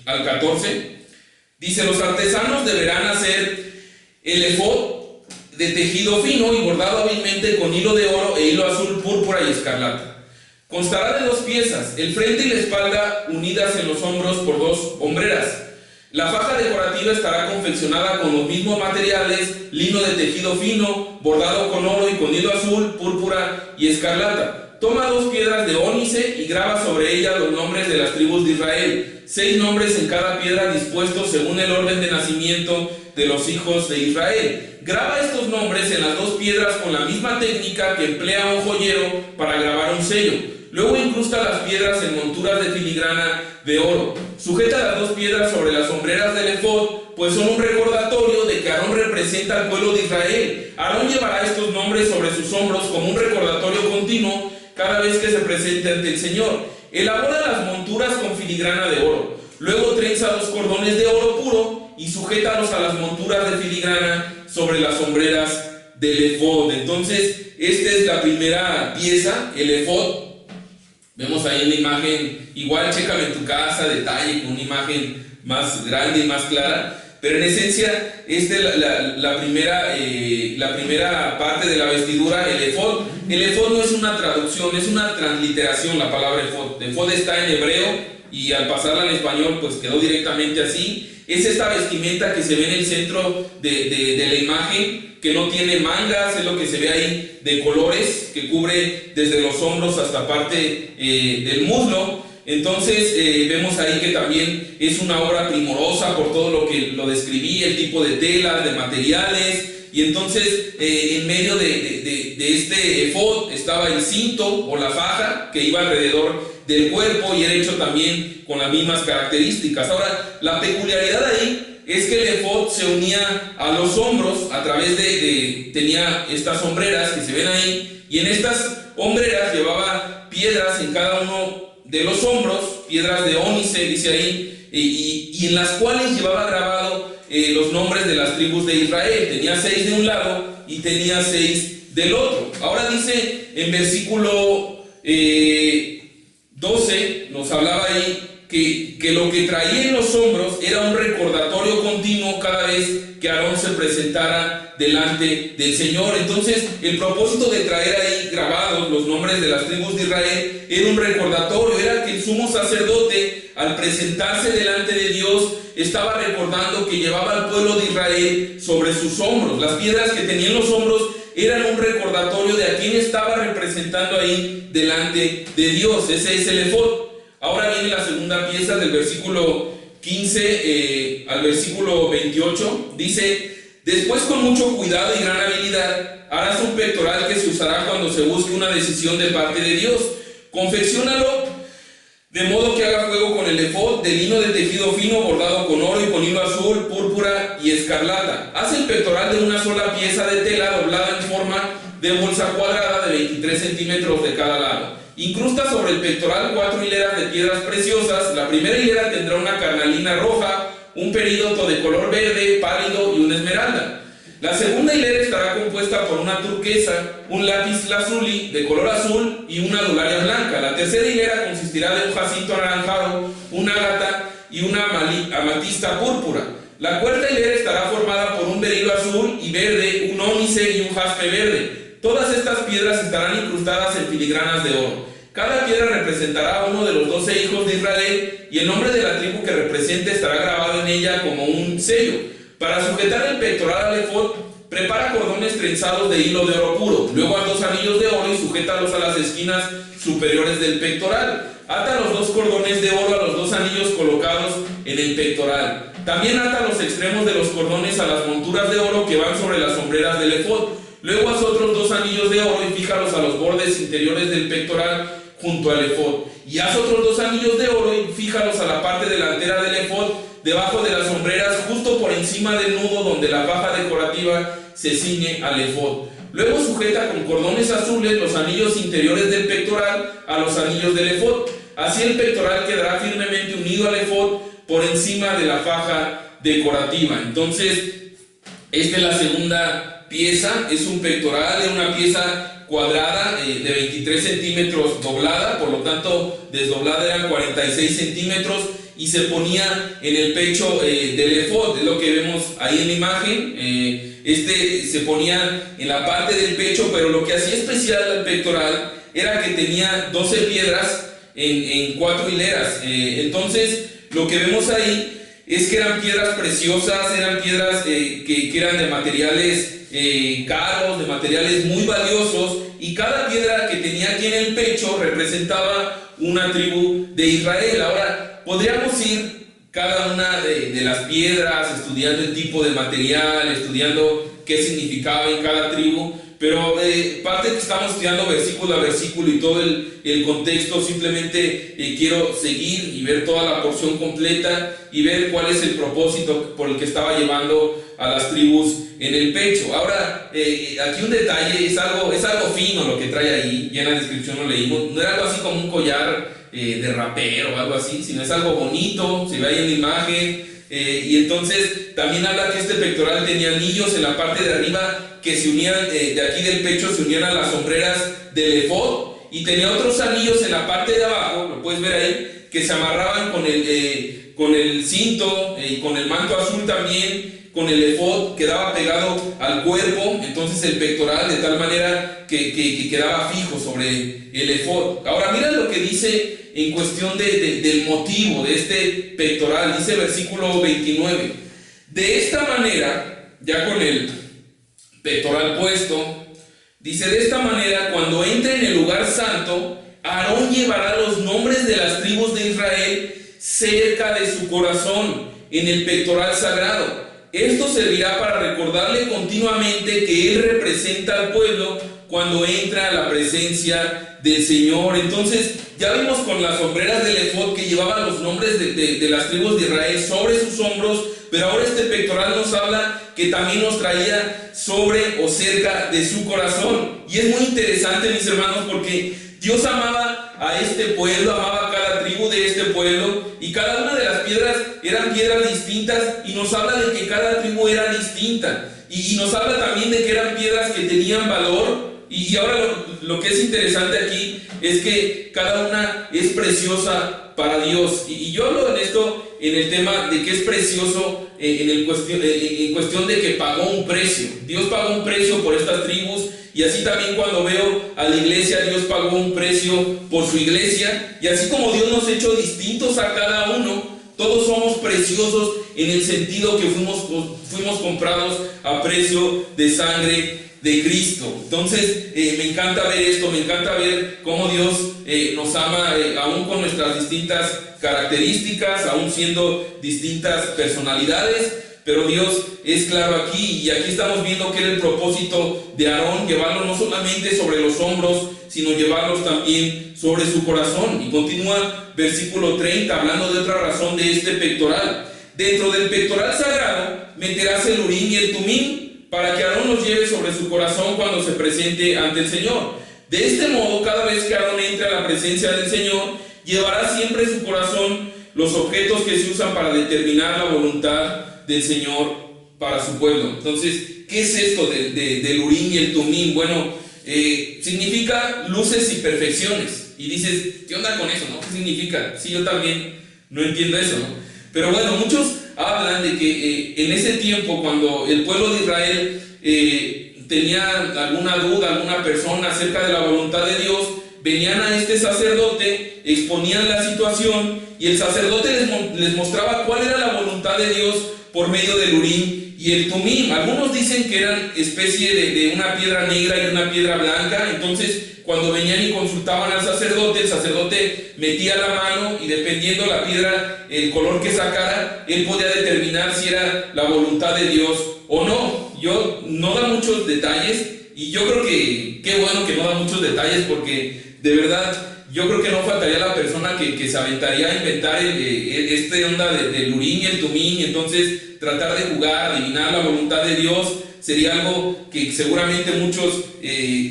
al 14. Dice: los artesanos deberán hacer el efod de tejido fino y bordado hábilmente con hilo de oro e hilo azul, púrpura y escarlata. Constará de 2 piezas, el frente y la espalda unidas en los hombros por 2 hombreras. La faja decorativa estará confeccionada con los mismos materiales, lino de tejido fino, bordado con oro y con hilo azul, púrpura y escarlata. Toma 2 piedras de ónice y graba sobre ellas los nombres de las tribus de Israel, 6 nombres en cada piedra dispuestos según el orden de nacimiento de los hijos de Israel. Graba estos nombres en las 2 piedras con la misma técnica que emplea un joyero para grabar un sello. Luego incrusta las piedras en monturas de filigrana de oro. Sujeta las 2 piedras sobre las sombreras del efod, pues son un recordatorio de que Aarón representa al pueblo de Israel. Aarón llevará estos nombres sobre sus hombros como un recordatorio continuo cada vez que se presente ante el Señor. Elabora las monturas con filigrana de oro. Luego trenza 2 cordones de oro puro y sujétalos a las monturas de filigrana sobre las sombreras del efod. Entonces, esta es la primera pieza, el efod. Vemos ahí en la imagen, igual chécalo en tu casa, detalle con una imagen más grande y más clara. Pero en esencia, esta es la primera parte de la vestidura, el efod. El efod no es una traducción, es una transliteración la palabra efod. Efod está en hebreo y al pasarla al español pues quedó directamente así. Es esta vestimenta que se ve en el centro de la imagen, que no tiene mangas, es lo que se ve ahí de colores, que cubre desde los hombros hasta parte del muslo. Entonces vemos ahí que también es una obra primorosa por todo lo que lo describí, el tipo de telas, de materiales. Y entonces en medio de este efod estaba el cinto o la faja que iba alrededor del cuerpo y era hecho también con las mismas características. Ahora, la peculiaridad ahí es que el efod se unía a los hombros a través tenía estas hombreras que se ven ahí, y en estas hombreras llevaba piedras en cada uno de los hombros, piedras de ónice, dice ahí, y en las cuales llevaba grabado los nombres de las tribus de Israel. Tenía 6 de un lado y tenía 6 del otro. Ahora dice en versículo 12, nos hablaba ahí que lo que traía en los hombros era un recordatorio continuo cada vez que Aarón se presentara delante del Señor. Entonces, el propósito de traer ahí grabados los nombres de las tribus de Israel era un recordatorio, era que el sumo sacerdote, al presentarse delante de Dios, estaba recordando que llevaba al pueblo de Israel sobre sus hombros. Las piedras que tenía en los hombros eran un recordatorio de a quién estaba representando ahí delante de Dios. Ese es el efod. Ahora viene la segunda pieza del versículo 15 al versículo 28. Dice: Después, con mucho cuidado y gran habilidad, harás un pectoral que se usará cuando se busque una decisión de parte de Dios. Confecciónalo de modo que haga juego con el efod de lino de tejido fino bordado con oro y con hilo azul, púrpura y escarlata. Haz el pectoral de una sola pieza de tela doblada en forma de bolsa cuadrada de 23 centímetros de cada lado. Incrusta sobre el pectoral 4 hileras de piedras preciosas. La primera hilera tendrá una carnalina roja, un perídoto de color verde pálido y una esmeralda. La segunda hilera estará compuesta por una turquesa, un lápiz lazuli de color azul y una adularia blanca. La tercera hilera consistirá de un jacinto anaranjado, un ágata y una amatista púrpura. La cuarta hilera estará formada por un berilo azul y verde, un ónice y un jaspe verde. Todas estas piedras estarán incrustadas en filigranas de oro. Cada piedra representará a uno de los 12 hijos de Israel y el nombre de la tribu que represente estará grabado en ella como un sello. Para sujetar el pectoral al efod, prepara cordones trenzados de hilo de oro puro. Luego haz 2 anillos de oro y sujétalos a las esquinas superiores del pectoral. Ata los 2 cordones de oro a los 2 anillos colocados en el pectoral. También ata los extremos de los cordones a las monturas de oro que van sobre las sombreras del efod. Luego haz otros 2 anillos de oro y fíjalos a los bordes interiores del pectoral junto al efod. Y haz otros 2 anillos de oro y fíjalos a la parte delantera del efod, debajo de las sombreras, justo por encima del nudo donde la faja decorativa se ciñe al efod. Luego sujeta con cordones azules los anillos interiores del pectoral a los anillos del efod. Así el pectoral quedará firmemente unido al efod por encima de la faja decorativa. Entonces, esta es la segunda pieza. Es un pectoral, es una pieza cuadrada de 23 centímetros doblada, por lo tanto desdoblada eran 46 centímetros y se ponía en el pecho del efod, es lo que vemos ahí en la imagen. Se ponía en la parte del pecho, pero lo que hacía especial al pectoral era que tenía 12 piedras en 4 hileras. Entonces lo que vemos ahí es que eran piedras preciosas, eran piedras que eran de materiales caros, de materiales muy valiosos, y cada piedra que tenía aquí en el pecho representaba una tribu de Israel. Ahora, podríamos ir cada una de las piedras, estudiando el tipo de material, estudiando qué significaba en cada tribu, pero parte que estamos estudiando versículo a versículo y todo el contexto, simplemente quiero seguir y ver toda la porción completa y ver cuál es el propósito por el que estaba llevando a las tribus en el pecho. Ahora, aquí un detalle, es algo fino lo que trae ahí, ya en la descripción lo leímos, no era algo así como un collar de rapero o algo así, sino es algo bonito, se ve ahí en la imagen. Y entonces también habla que este pectoral tenía anillos en la parte de arriba que se unían, de aquí del pecho se unían a las sombreras del efod, y tenía otros anillos en la parte de abajo, lo puedes ver ahí, que se amarraban con el cinto y con el manto azul también, con el efod, quedaba pegado al cuerpo, entonces el pectoral, de tal manera que quedaba fijo sobre el efod. Ahora mira lo que dice en cuestión del motivo de este pectoral. Dice versículo 29: de esta manera, ya con el pectoral puesto, dice: de esta manera, cuando entre en el lugar santo, Aarón llevará los nombres de las tribus de Israel cerca de su corazón, en el pectoral sagrado. Esto servirá para recordarle continuamente que él representa al pueblo cuando entra a la presencia del Señor. Entonces ya vimos con las sombreras del efod que llevaban los nombres de las tribus de Israel sobre sus hombros, pero ahora este pectoral nos habla que también nos traía sobre o cerca de su corazón. Y es muy interesante, mis hermanos, porque Dios amaba a este pueblo, amaba a cada tribu de este pueblo, y cada una de las piedras eran piedras distintas, y nos habla de que cada tribu era distinta, y nos habla también de que eran piedras que tenían valor. Y ahora lo que es interesante aquí es que cada una es preciosa para Dios, y yo hablo en esto, en el tema de que es precioso en cuestión de que pagó un precio. Dios pagó un precio por estas tribus, y así también cuando veo a la iglesia, Dios pagó un precio por su iglesia, y así como Dios nos ha hecho distintos a cada uno, todos somos preciosos en el sentido que fuimos comprados a precio de sangre de Cristo. Entonces me encanta ver esto, me encanta ver cómo Dios nos ama, aún con nuestras distintas características, aún siendo distintas personalidades, pero Dios es claro aquí, y aquí estamos viendo que era el propósito de Aarón, llevarlo no solamente sobre los hombros, sino llevarlos también sobre su corazón. Y continúa versículo 30, hablando de otra razón de este pectoral. Dentro del pectoral sagrado meterás el Urim y el Tumim, para que Aarón los lleve sobre su corazón cuando se presente ante el Señor. De este modo, cada vez que Aarón entre a la presencia del Señor, llevará siempre en su corazón los objetos que se usan para determinar la voluntad del Señor para su pueblo. Entonces, ¿qué es esto del Urim y el Tumim? Bueno, significa luces y perfecciones. Y dices, ¿qué onda con eso, no? ¿Qué significa? Sí, yo también no entiendo eso, ¿no? Pero bueno, muchos hablan de que en ese tiempo, cuando el pueblo de Israel tenía alguna duda, alguna persona acerca de la voluntad de Dios, venían a este sacerdote, exponían la situación, y el sacerdote les mostraba cuál era la voluntad de Dios por medio del Urim y el Tumim. Algunos dicen que eran especie de una piedra negra y una piedra blanca. Entonces, cuando venían y consultaban al sacerdote, el sacerdote metía la mano y dependiendo la piedra, el color que sacara, él podía determinar si era la voluntad de Dios o no. Yo no da muchos detalles, y yo creo que qué bueno que no da muchos detalles, porque de verdad yo creo que no faltaría la persona que se aventaría a inventar este onda del Urim y el Tumim, y entonces tratar de jugar, adivinar la voluntad de Dios. Sería algo que seguramente muchos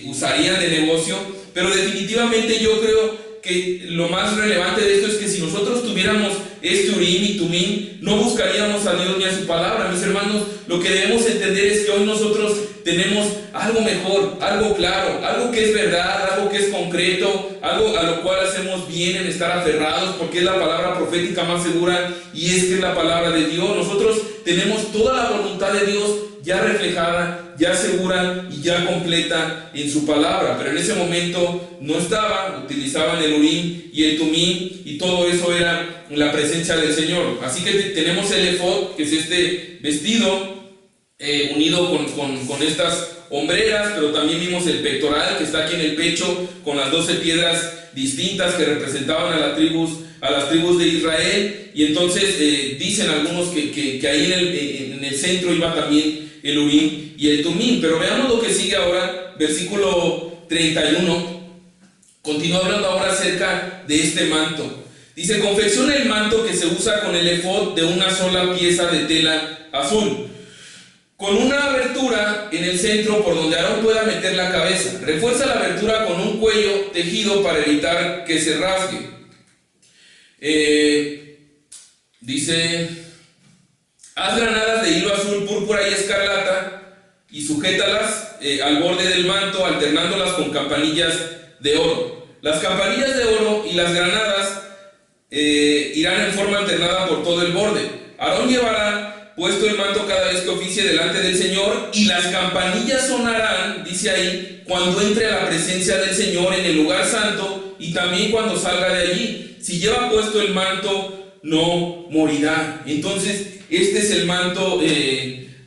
usarían de negocio, pero definitivamente yo creo que lo más relevante de esto es que si nosotros tuviéramos este Urim y Tumim, no buscaríamos a Dios ni a su palabra. Mis hermanos, lo que debemos entender es que hoy nosotros tenemos algo mejor, algo claro, algo que es verdad, algo que es concreto, algo a lo cual hacemos bien en estar aferrados, porque es la palabra profética más segura, y es que es la palabra de Dios. Nosotros tenemos toda la voluntad de Dios ya reflejada, ya segura y ya completa en su palabra, pero en ese momento no estaba, utilizaban el Urim y el Tumim, y todo eso era en la presencia del Señor. Así que tenemos el efod, que es este vestido unido con estas hombreras, pero también vimos el pectoral que está aquí en el pecho, con las 12 piedras distintas que representaban a las tribus de Israel. Y entonces dicen algunos que ahí en el centro iba también el Urim y el Tumim. Pero veamos lo que sigue ahora, versículo 31. Continúa hablando ahora acerca de este manto. Dice: confecciona el manto que se usa con el efod de una sola pieza de tela azul, con una abertura en el centro por donde Aarón pueda meter la cabeza. Refuerza la abertura con un cuello tejido para evitar que se rasgue. Dice: haz granadas de hilo azul, púrpura y escarlata y sujétalas al borde del manto, alternándolas con campanillas de oro. Las campanillas de oro y las granadas irán en forma alternada por todo el borde. Aarón llevará puesto el manto cada vez que oficie delante del Señor, y las campanillas sonarán, dice ahí, cuando entre a la presencia del Señor en el lugar santo, y también cuando salga de allí. Si lleva puesto el manto, no morirá. Entonces, este es el manto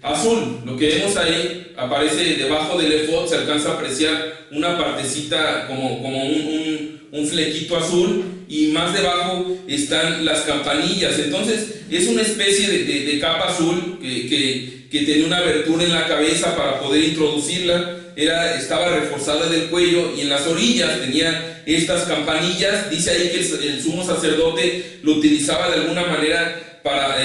azul. Lo que vemos ahí aparece debajo del efod, se alcanza a apreciar una partecita como un flequito azul, y más debajo están las campanillas. Entonces es una especie de capa azul que tenía una abertura en la cabeza para poder introducirla. Estaba reforzada del cuello, y en las orillas tenía estas campanillas. Dice ahí que el sumo sacerdote lo utilizaba de alguna manera para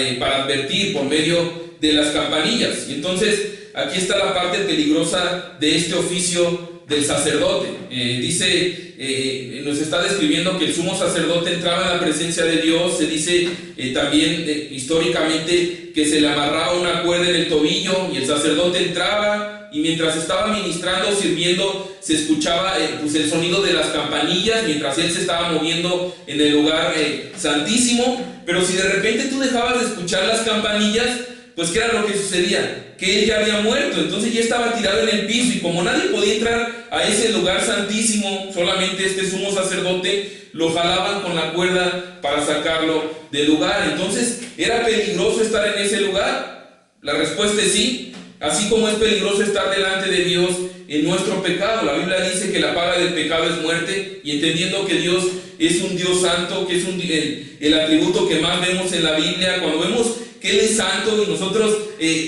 advertir por medio de las campanillas. Y entonces aquí está la parte peligrosa de este oficio del sacerdote. Nos está describiendo que el sumo sacerdote entraba en la presencia de Dios. Se dice también históricamente que se le amarraba una cuerda en el tobillo, y el sacerdote entraba, y mientras estaba ministrando, sirviendo, se escuchaba el sonido de las campanillas mientras él se estaba moviendo en el lugar santísimo. Pero si de repente tú dejabas de escuchar las campanillas, pues ¿qué era lo que sucedía? Que él ya había muerto. Entonces ya estaba tirado en el piso, y como nadie podía entrar a ese lugar santísimo, solamente este sumo sacerdote, lo jalaban con la cuerda para sacarlo del lugar. Entonces, ¿era peligroso estar en ese lugar? La respuesta es sí. Así como es peligroso estar delante de Dios en nuestro pecado. La Biblia dice que la paga del pecado es muerte, y entendiendo que Dios es un Dios santo, que es el atributo que más vemos en la Biblia, cuando vemos que Él es santo y nosotros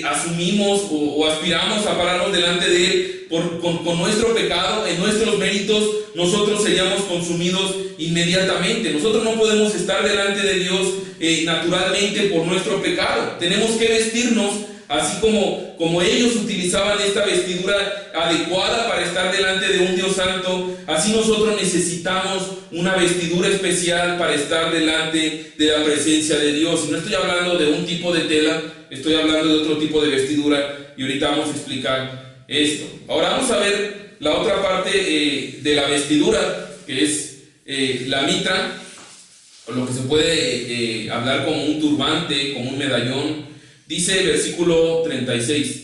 asumimos o aspiramos a pararnos delante de Él con nuestro pecado, en nuestros méritos, nosotros seríamos consumidos inmediatamente. Nosotros no podemos estar delante de Dios naturalmente por nuestro pecado. Tenemos que vestirnos así como ellos utilizaban esta vestidura adecuada para estar delante de un Dios santo. Así nosotros necesitamos una vestidura especial para estar delante de la presencia de Dios. Y no estoy hablando de un tipo de tela, estoy hablando de otro tipo de vestidura, y ahorita vamos a explicar esto. Ahora vamos a ver la otra parte de la vestidura, que es la mitra, o lo que se puede hablar como un turbante, como un medallón. Dice el versículo 36,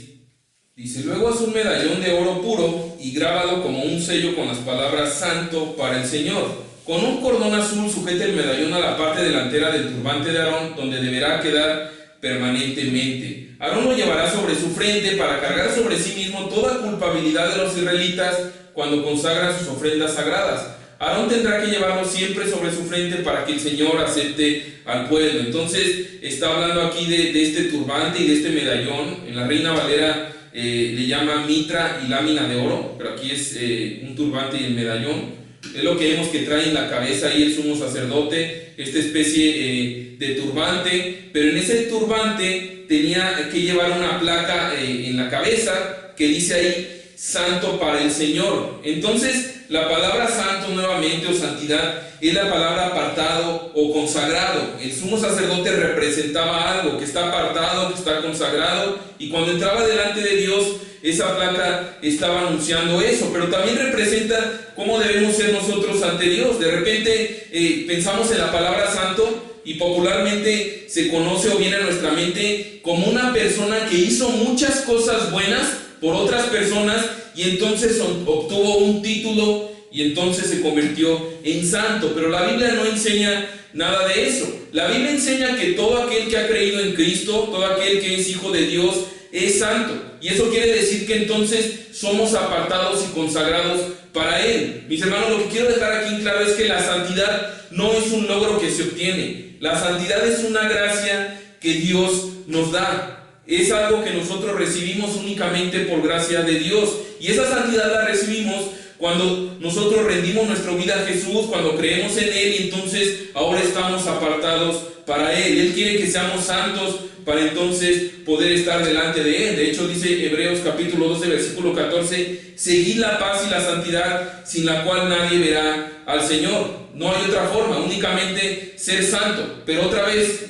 dice: luego haz un medallón de oro puro y grábalo como un sello con las palabras santo para el Señor. Con un cordón azul sujete el medallón a la parte delantera del turbante de Aarón, donde deberá quedar permanentemente. Aarón lo llevará sobre su frente para cargar sobre sí mismo toda culpabilidad de los israelitas cuando consagran sus ofrendas sagradas. Aarón tendrá que llevarlo siempre sobre su frente para que el Señor acepte al pueblo. Entonces está hablando aquí de este turbante y de este medallón. En la Reina Valera le llama mitra y lámina de oro, pero aquí es un turbante y el medallón. Es lo que vemos que trae en la cabeza ahí el sumo sacerdote, esta especie de turbante. Pero en ese turbante tenía que llevar una placa en la cabeza que dice ahí: santo para el Señor. Entonces la palabra santo nuevamente, o santidad, es la palabra apartado o consagrado. El sumo sacerdote representaba algo que está apartado, que está consagrado, y cuando entraba delante de Dios, esa placa estaba anunciando eso. Pero también representa cómo debemos ser nosotros ante Dios. De repente pensamos en la palabra santo y popularmente se conoce o viene a nuestra mente como una persona que hizo muchas cosas buenas por otras personas y entonces obtuvo un título y entonces se convirtió en santo. Pero la Biblia no enseña nada de eso. La Biblia enseña que todo aquel que ha creído en Cristo, todo aquel que es hijo de Dios, es santo. Y eso quiere decir que entonces somos apartados y consagrados para Él. Mis hermanos, lo que quiero dejar aquí en claro es que la santidad no es un logro que se obtiene. La santidad es una gracia que Dios nos da. Es algo que nosotros recibimos únicamente por gracia de Dios. Y esa santidad la recibimos cuando nosotros rendimos nuestra vida a Jesús, cuando creemos en Él, y entonces ahora estamos apartados para Él. Él quiere que seamos santos para entonces poder estar delante de Él. De hecho dice Hebreos capítulo 12 versículo 14: seguid la paz y la santidad, sin la cual nadie verá al Señor. No hay otra forma, únicamente ser santo. Pero otra vez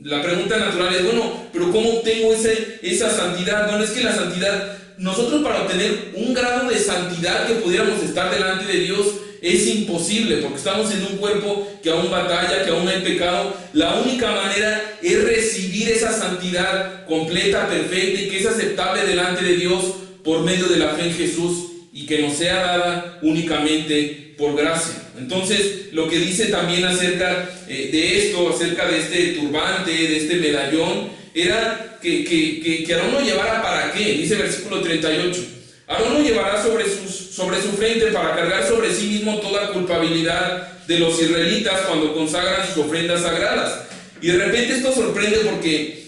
la pregunta natural es: bueno, pero ¿cómo obtengo esa santidad? Bueno, es que la santidad, nosotros para obtener un grado de santidad que pudiéramos estar delante de Dios, es imposible, porque estamos en un cuerpo que aún batalla, que aún hay pecado. La única manera es recibir esa santidad completa, perfecta y que es aceptable delante de Dios por medio de la fe en Jesús, y que nos sea dada únicamente por gracia. Entonces, lo que dice también acerca de esto, acerca de este turbante, de este medallón, era que Aarón lo llevara ¿para qué? Dice el versículo 38: Aarón lo llevará sobre su frente para cargar sobre sí mismo toda culpabilidad de los israelitas cuando consagran sus ofrendas sagradas. Y de repente esto sorprende, porque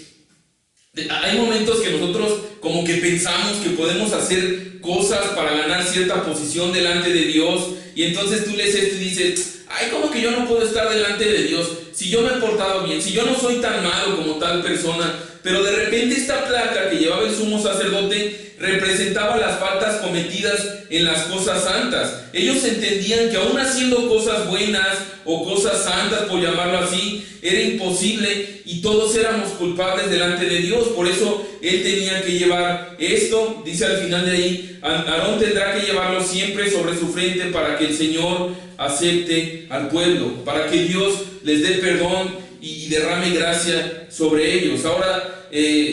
hay momentos que nosotros como que pensamos que podemos hacer cosas para ganar cierta posición delante de Dios, y entonces tú lees esto y dices: ay, como que yo no puedo estar delante de Dios si yo me he portado bien, si yo no soy tan malo como tal persona. Pero de repente esta placa que llevaba el sumo sacerdote representaba las faltas cometidas en las cosas santas. Ellos entendían que aún haciendo cosas buenas o cosas santas, por llamarlo así, era imposible y todos éramos culpables delante de Dios. Por eso él tenía que llevar esto. Dice al final de ahí: Aarón tendrá que llevarlo siempre sobre su frente para que el Señor acepte al pueblo, para que Dios les dé perdón y derrame gracia sobre ellos. Ahora,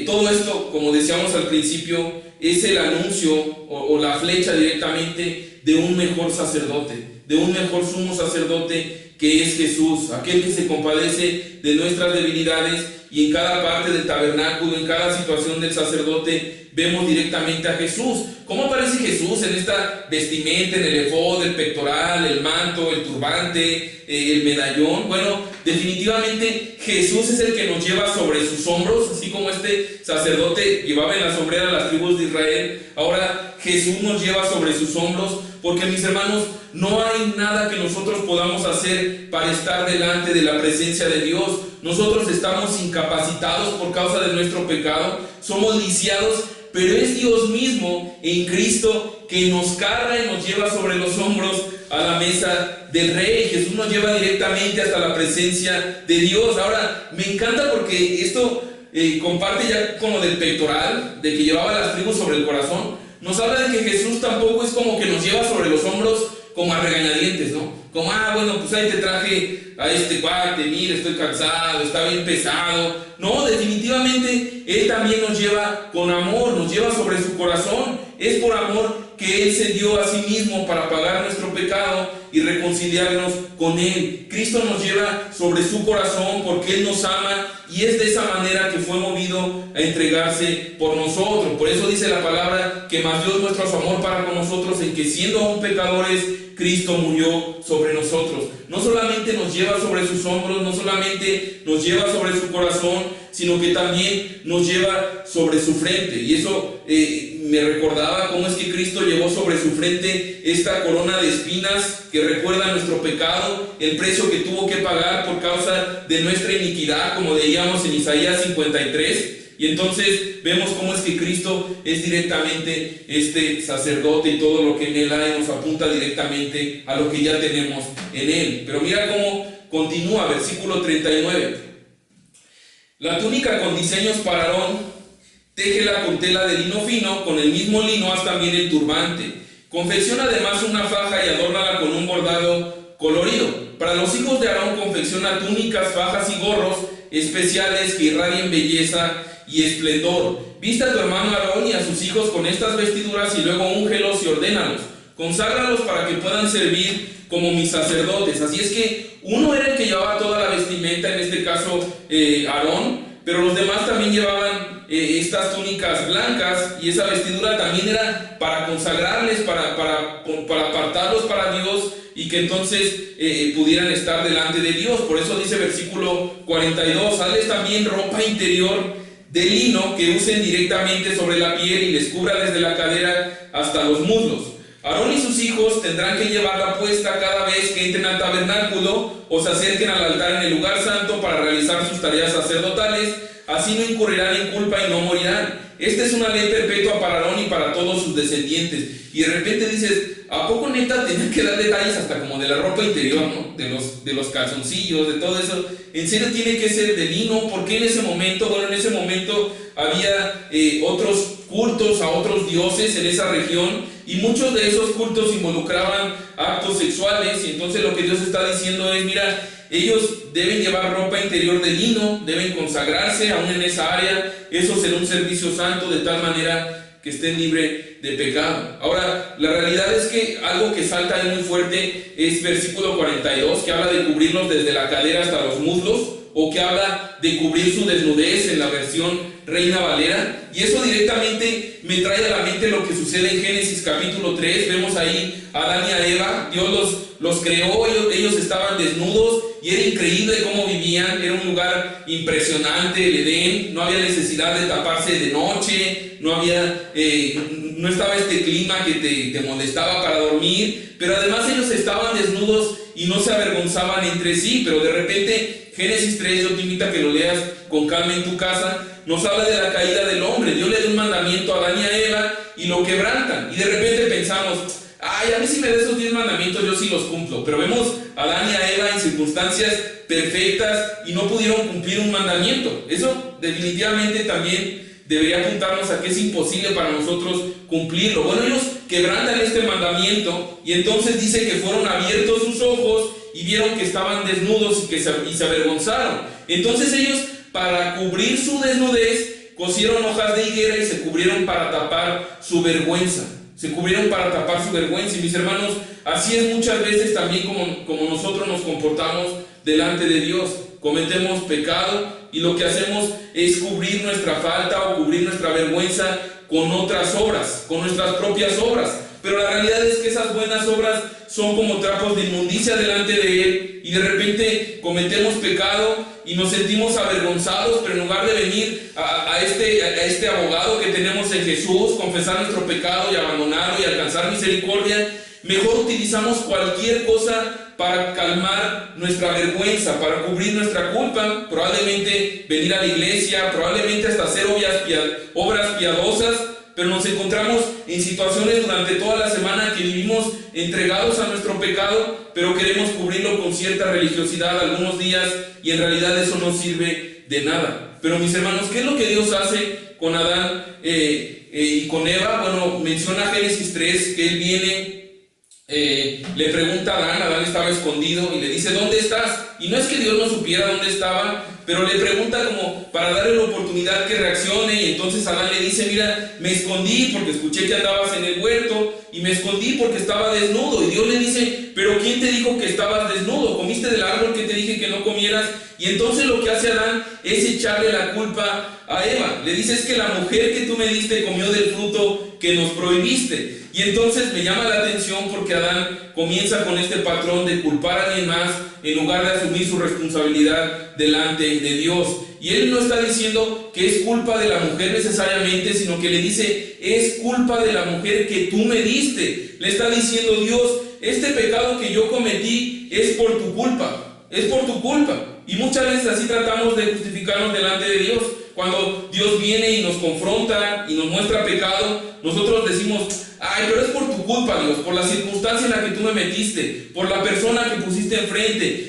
todo esto, como decíamos al principio, es el anuncio o la flecha directamente de un mejor sacerdote, de un mejor sumo sacerdote, que es Jesús, aquel que se compadece de nuestras debilidades, y en cada parte del tabernáculo, en cada situación del sacerdote, vemos directamente a Jesús. ¿Cómo aparece Jesús en esta vestimenta, en el efod, el pectoral, el manto, el turbante, el medallón? Bueno, definitivamente Jesús es el que nos lleva sobre sus hombros, así como este sacerdote llevaba en la sombrera las tribus de Israel. Ahora Jesús nos lleva sobre sus hombros, porque mis hermanos, no hay nada que nosotros podamos hacer para estar delante de la presencia de Dios. Nosotros estamos incapacitados por causa de nuestro pecado, somos lisiados, pero es Dios mismo en Cristo que nos carga y nos lleva sobre los hombros a la mesa del Rey. Jesús nos lleva directamente hasta la presencia de Dios. Ahora, me encanta porque esto comparte ya con lo del pectoral, de que llevaba las tribus sobre el corazón. Nos habla de que Jesús tampoco es como que nos lleva sobre los hombros como a regañadientes, ¿no? Como, bueno, pues ahí te traje a este cuate, mira, estoy cansado, está bien pesado. No, definitivamente Él también nos lleva con amor, nos lleva sobre su corazón. Es por amor que Él se dio a sí mismo para pagar nuestro pecado y reconciliarnos con Él. Cristo nos lleva sobre su corazón porque Él nos ama, y es de esa manera que fue movido a entregarse por nosotros. Por eso dice la palabra que más Dios muestra su amor para con nosotros, en que siendo aún pecadores, Cristo murió sobre nosotros. No solamente nos lleva sobre sus hombros, no solamente nos lleva sobre su corazón, sino que también nos lleva sobre su frente. Y eso me recordaba cómo es que Cristo llevó sobre su frente esta corona de espinas que recuerda nuestro pecado, el precio que tuvo que pagar por causa de nuestra iniquidad, como leíamos en Isaías 53. Y entonces vemos cómo es que Cristo es directamente este sacerdote, y todo lo que en Él hay nos apunta directamente a lo que ya tenemos en Él. Pero mira cómo continúa, versículo 39. La túnica con diseños para Aarón, téjela con tela de lino fino, con el mismo lino haz también el turbante. Confecciona además una faja y adórnala con un bordado colorido. Para los hijos de Aarón confecciona túnicas, fajas y gorros especiales que irradien belleza y esplendor. Viste a tu hermano Aarón y a sus hijos con estas vestiduras, y luego úngelos y ordénalos. Conságralos para que puedan servir como mis sacerdotes. Así es que uno era el que llevaba toda la vestimenta, en este caso Aarón, pero los demás también llevaban estas túnicas blancas, y esa vestidura también era para consagrarles, para apartarlos para Dios, y que entonces pudieran estar delante de Dios. Por eso dice versículo 42, hazles también ropa interior de lino que usen directamente sobre la piel y les cubra desde la cadera hasta los muslos. Aarón y sus hijos tendrán que llevarla puesta cada vez que entren al tabernáculo o se acerquen al altar en el lugar santo para realizar sus tareas sacerdotales. Así no incurrirán en culpa y no morirán. Esta es una ley perpetua para Aarón y para todos sus descendientes. Y de repente dices, ¿a poco neta tenían que dar detalles hasta como de la ropa interior, ¿no? De los calzoncillos, de todo eso? ¿En serio tiene que ser de lino? ¿Por qué en ese momento? Bueno, en ese momento había otros cultos a otros dioses en esa región, y muchos de esos cultos involucraban actos sexuales. Y entonces lo que Dios está diciendo es, mira, ellos deben llevar ropa interior de lino, deben consagrarse aún en esa área. Eso será un servicio santo, de tal manera que estén libres de pecado. Ahora, la realidad es que algo que salta ahí muy fuerte es versículo 42, que habla de cubrirlos desde la cadera hasta los muslos, o que habla de cubrir su desnudez en la versión Reina Valera. Y eso directamente me trae a la mente lo que sucede en Génesis capítulo 3. Vemos ahí a Adán y a Eva. Dios los creó, ellos estaban desnudos, y era increíble cómo vivían. Era un lugar impresionante, el Edén. No había necesidad de taparse de noche, no estaba este clima que te molestaba para dormir, pero además ellos estaban desnudos y no se avergonzaban entre sí. Pero de repente Génesis 3, yo te invito a que lo leas con calma en tu casa, nos habla de la caída del hombre. Dios le da un mandamiento a Adán y a Eva y lo quebrantan, y de repente pensamos, a mí si me da esos 10 mandamientos yo sí los cumplo. Pero vemos a Adán y a Eva en circunstancias perfectas y no pudieron cumplir un mandamiento. Eso definitivamente también debería apuntarnos a que es imposible para nosotros cumplirlo. Bueno, ellos quebrantan este mandamiento, y entonces dice que fueron abiertos sus ojos y vieron que estaban desnudos y se avergonzaron. Entonces ellos, para cubrir su desnudez, cosieron hojas de higuera y se cubrieron para tapar su vergüenza. Se cubrieron para tapar su vergüenza. Y mis hermanos, así es muchas veces también como nosotros nos comportamos delante de Dios. Cometemos pecado y lo que hacemos es cubrir nuestra falta o cubrir nuestra vergüenza con otras obras, con nuestras propias obras. Pero la realidad es que esas buenas obras son como trapos de inmundicia delante de Él, y de repente cometemos pecado y nos sentimos avergonzados, pero en lugar de venir a este abogado que tenemos en Jesús, confesar nuestro pecado y abandonarlo y alcanzar misericordia, mejor utilizamos cualquier cosa para calmar nuestra vergüenza, para cubrir nuestra culpa. Probablemente venir a la iglesia, probablemente hasta hacer obras piadosas, pero nos encontramos en situaciones durante toda la semana que vivimos entregados a nuestro pecado, pero queremos cubrirlo con cierta religiosidad algunos días, y en realidad eso no sirve de nada. Pero mis hermanos, ¿qué es lo que Dios hace con Adán y con Eva? Bueno, menciona Génesis 3 que Él viene, le pregunta a Adán estaba escondido, y le dice: ¿dónde estás? Y no es que Dios no supiera dónde estaba, pero le pregunta como para darle la oportunidad que reaccione. Y entonces Adán le dice: mira, me escondí porque escuché que andabas en el huerto, y me escondí porque estaba desnudo. Y Dios le dice: pero ¿quién te dijo que estabas desnudo? ¿Comiste del árbol que te dije que no comieras? Y entonces lo que hace Adán es echarle la culpa a Eva. Le dice: es que la mujer que tú me diste comió del fruto que nos prohibiste. Y entonces me llama la atención porque Adán comienza con este patrón de culpar a alguien más en lugar de asumir su responsabilidad delante de Dios. Y él no está diciendo que es culpa de la mujer necesariamente, sino que le dice: es culpa de la mujer que tú me diste. Le está diciendo: Dios, este pecado que yo cometí es por tu culpa, es por tu culpa. Y muchas veces así tratamos de justificarnos delante de Dios. Cuando Dios viene y nos confronta y nos muestra pecado, nosotros decimos: ay, pero es por tu culpa, Dios, por la circunstancia en la que tú me metiste, por la persona que pusiste enfrente.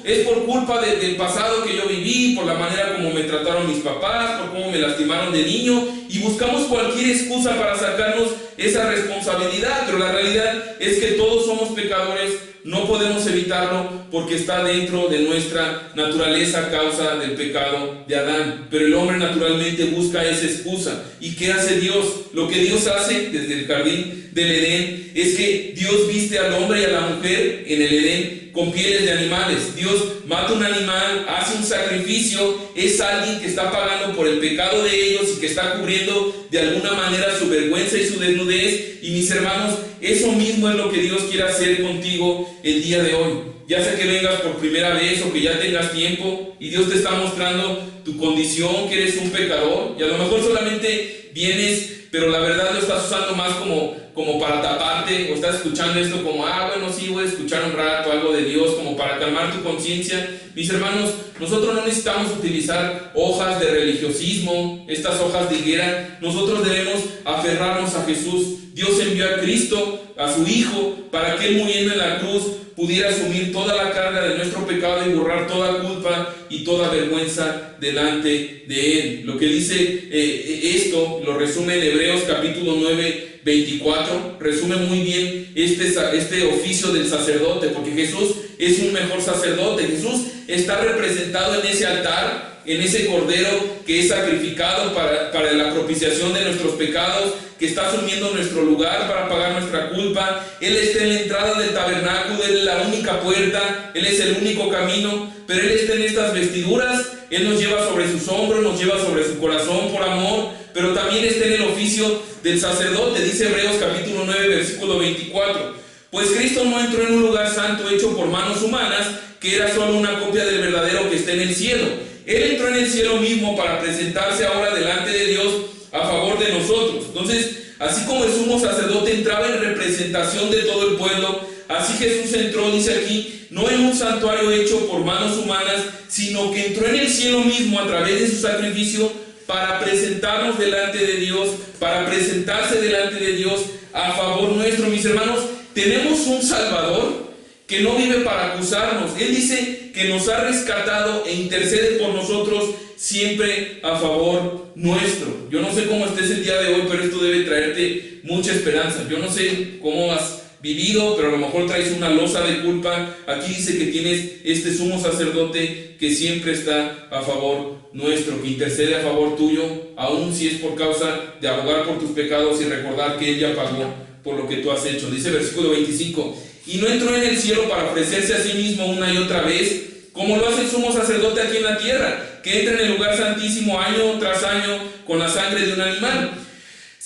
Es por culpa del pasado que yo viví, por la manera como me trataron mis papás, por cómo me lastimaron de niño, y buscamos cualquier excusa para sacarnos esa responsabilidad. Pero la realidad es que todos somos pecadores. No podemos evitarlo porque está dentro de nuestra naturaleza a causa del pecado de Adán. Pero el hombre naturalmente busca esa excusa. ¿Y qué hace Dios? Lo que Dios hace desde el jardín del Edén es que Dios viste al hombre y a la mujer en el Edén con pieles de animales. Dios mata un animal, hace un sacrificio, es alguien que está pagando por el pecado de ellos y que está cubriendo de alguna manera su vergüenza y su desnudez. Y mis hermanos, eso mismo es lo que Dios quiere hacer contigo el día de hoy. Ya sea que vengas por primera vez o que ya tengas tiempo y Dios te está mostrando tu condición, que eres un pecador, y a lo mejor solamente vienes, pero la verdad lo estás usando más como para taparte, o estás escuchando esto como: bueno, sí, voy a escuchar un rato algo de Dios, como para calmar tu conciencia. Mis hermanos, nosotros no necesitamos utilizar hojas de religiosismo, estas hojas de higuera. Nosotros debemos aferrarnos a Jesús. Dios envió a Cristo, a su Hijo, para que Él, muriendo en la cruz, pudiera asumir toda la carga de nuestro pecado y borrar toda culpa y toda vergüenza delante de Él. Lo que dice esto lo resume en Hebreos capítulo 9, 24. Resume muy bien este oficio del sacerdote, porque Jesús es un mejor sacerdote. Jesús está representado en ese altar, en ese cordero que es sacrificado para la propiciación de nuestros pecados, que está asumiendo nuestro lugar para pagar nuestra culpa. Él está en la entrada del tabernáculo, Él es la única puerta, Él es el único camino, pero Él está en estas vestiduras. Él nos lleva sobre sus hombros, nos lleva sobre su corazón por amor, pero también está en el oficio del sacerdote. Dice Hebreos capítulo 9, versículo 24: pues Cristo no entró en un lugar santo hecho por manos humanas, que era solo una copia del verdadero que está en el cielo. Él entró en el cielo mismo para presentarse ahora delante de Dios a favor de nosotros. Entonces, así como el sumo sacerdote entraba en representación de todo el pueblo, así Jesús entró, dice aquí, no en un santuario hecho por manos humanas, sino que entró en el cielo mismo a través de su sacrificio para presentarnos delante de Dios, para presentarse delante de Dios a favor nuestro. Mis hermanos, tenemos un Salvador que no vive para acusarnos. Él dice que nos ha rescatado e intercede por nosotros siempre a favor nuestro. Yo no sé cómo estés el día de hoy, pero esto debe traerte mucha esperanza. Yo no sé cómo has vivido, pero a lo mejor traes una losa de culpa. Aquí dice que tienes este sumo sacerdote que siempre está a favor nuestro, que intercede a favor tuyo, aun si es por causa de abogar por tus pecados y recordar que Él ya pagó por lo que tú has hecho. Dice versículo 25: y no entró en el cielo para ofrecerse a sí mismo una y otra vez, como lo hace el sumo sacerdote aquí en la tierra, que entra en el lugar santísimo año tras año con la sangre de un animal,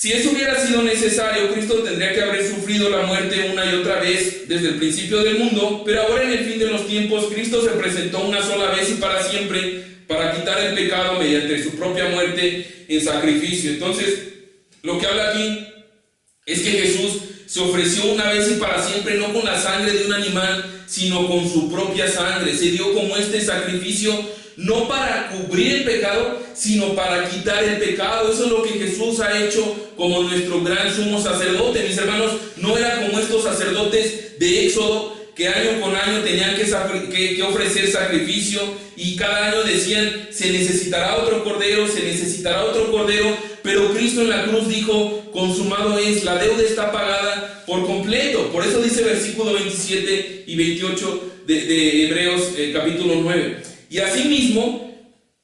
Si eso hubiera sido necesario, Cristo tendría que haber sufrido la muerte una y otra vez desde el principio del mundo, pero ahora en el fin de los tiempos, Cristo se presentó una sola vez y para siempre para quitar el pecado mediante su propia muerte en sacrificio. Entonces, lo que habla aquí es que Jesús se ofreció una vez y para siempre, no con la sangre de un animal, sino con su propia sangre. Se dio como este sacrificio, no para cubrir el pecado, sino para quitar el pecado. Eso es lo que Jesús ha hecho como nuestro gran sumo sacerdote. Mis hermanos, no era como estos sacerdotes de Éxodo, que año con año tenían que ofrecer sacrificio, y cada año decían, se necesitará otro cordero, se necesitará otro cordero, pero Cristo en la cruz dijo, consumado es, la deuda está pagada por completo. Por eso dice versículo 27 y 28 de Hebreos capítulo 9. Y asimismo,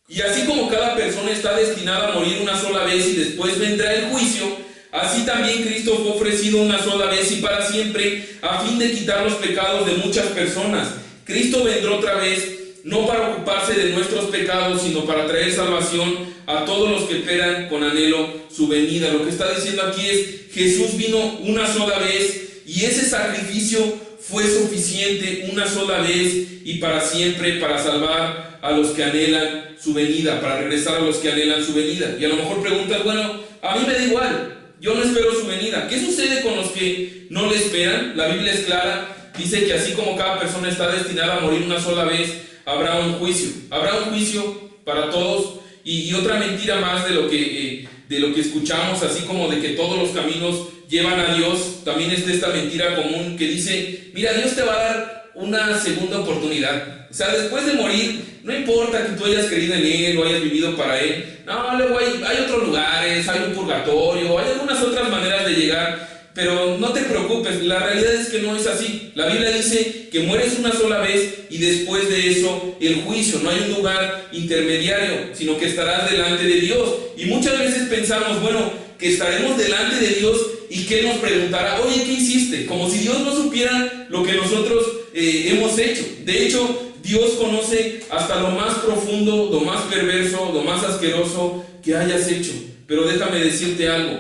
y así como cada persona está destinada a morir una sola vez y después vendrá el juicio, así también Cristo fue ofrecido una sola vez y para siempre, a fin de quitar los pecados de muchas personas. Cristo vendrá otra vez, no para ocuparse de nuestros pecados, sino para traer salvación a todos los que esperan con anhelo su venida. Lo que está diciendo aquí es, Jesús vino una sola vez y ese sacrificio fue suficiente una sola vez y para siempre, para salvar a los que anhelan su venida, para regresar a los que anhelan su venida. Y a lo mejor preguntas, bueno, a mí me da igual, yo no espero su venida. ¿Qué sucede con los que no le esperan? La Biblia es clara, dice que así como cada persona está destinada a morir una sola vez, habrá un juicio para todos. Y otra mentira más de lo que escuchamos, así como de que todos los caminos llevan a Dios, también está esta mentira común que dice, mira, Dios te va a dar una segunda oportunidad. O sea, después de morir, no importa que tú hayas creído en Él o hayas vivido para Él. No, luego hay otros lugares, hay un purgatorio, hay algunas otras maneras de llegar. Pero no te preocupes, la realidad es que no es así. La Biblia dice que mueres una sola vez y después de eso el juicio. No hay un lugar intermediario, sino que estarás delante de Dios. Y muchas veces pensamos, bueno, que estaremos delante de Dios y que nos preguntará, oye, ¿qué hiciste? Como si Dios no supiera lo que nosotros hemos hecho. De hecho, Dios conoce hasta lo más profundo, lo más perverso, lo más asqueroso que hayas hecho. Pero déjame decirte algo.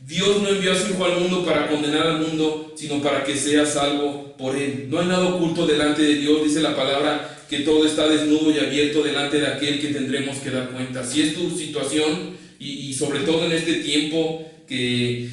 Dios no envió a su Hijo al mundo para condenar al mundo, sino para que sea salvo por Él. No hay nada oculto delante de Dios, dice la palabra, que todo está desnudo y abierto delante de aquel que tendremos que dar cuenta. Si es tu situación, y sobre todo en este tiempo que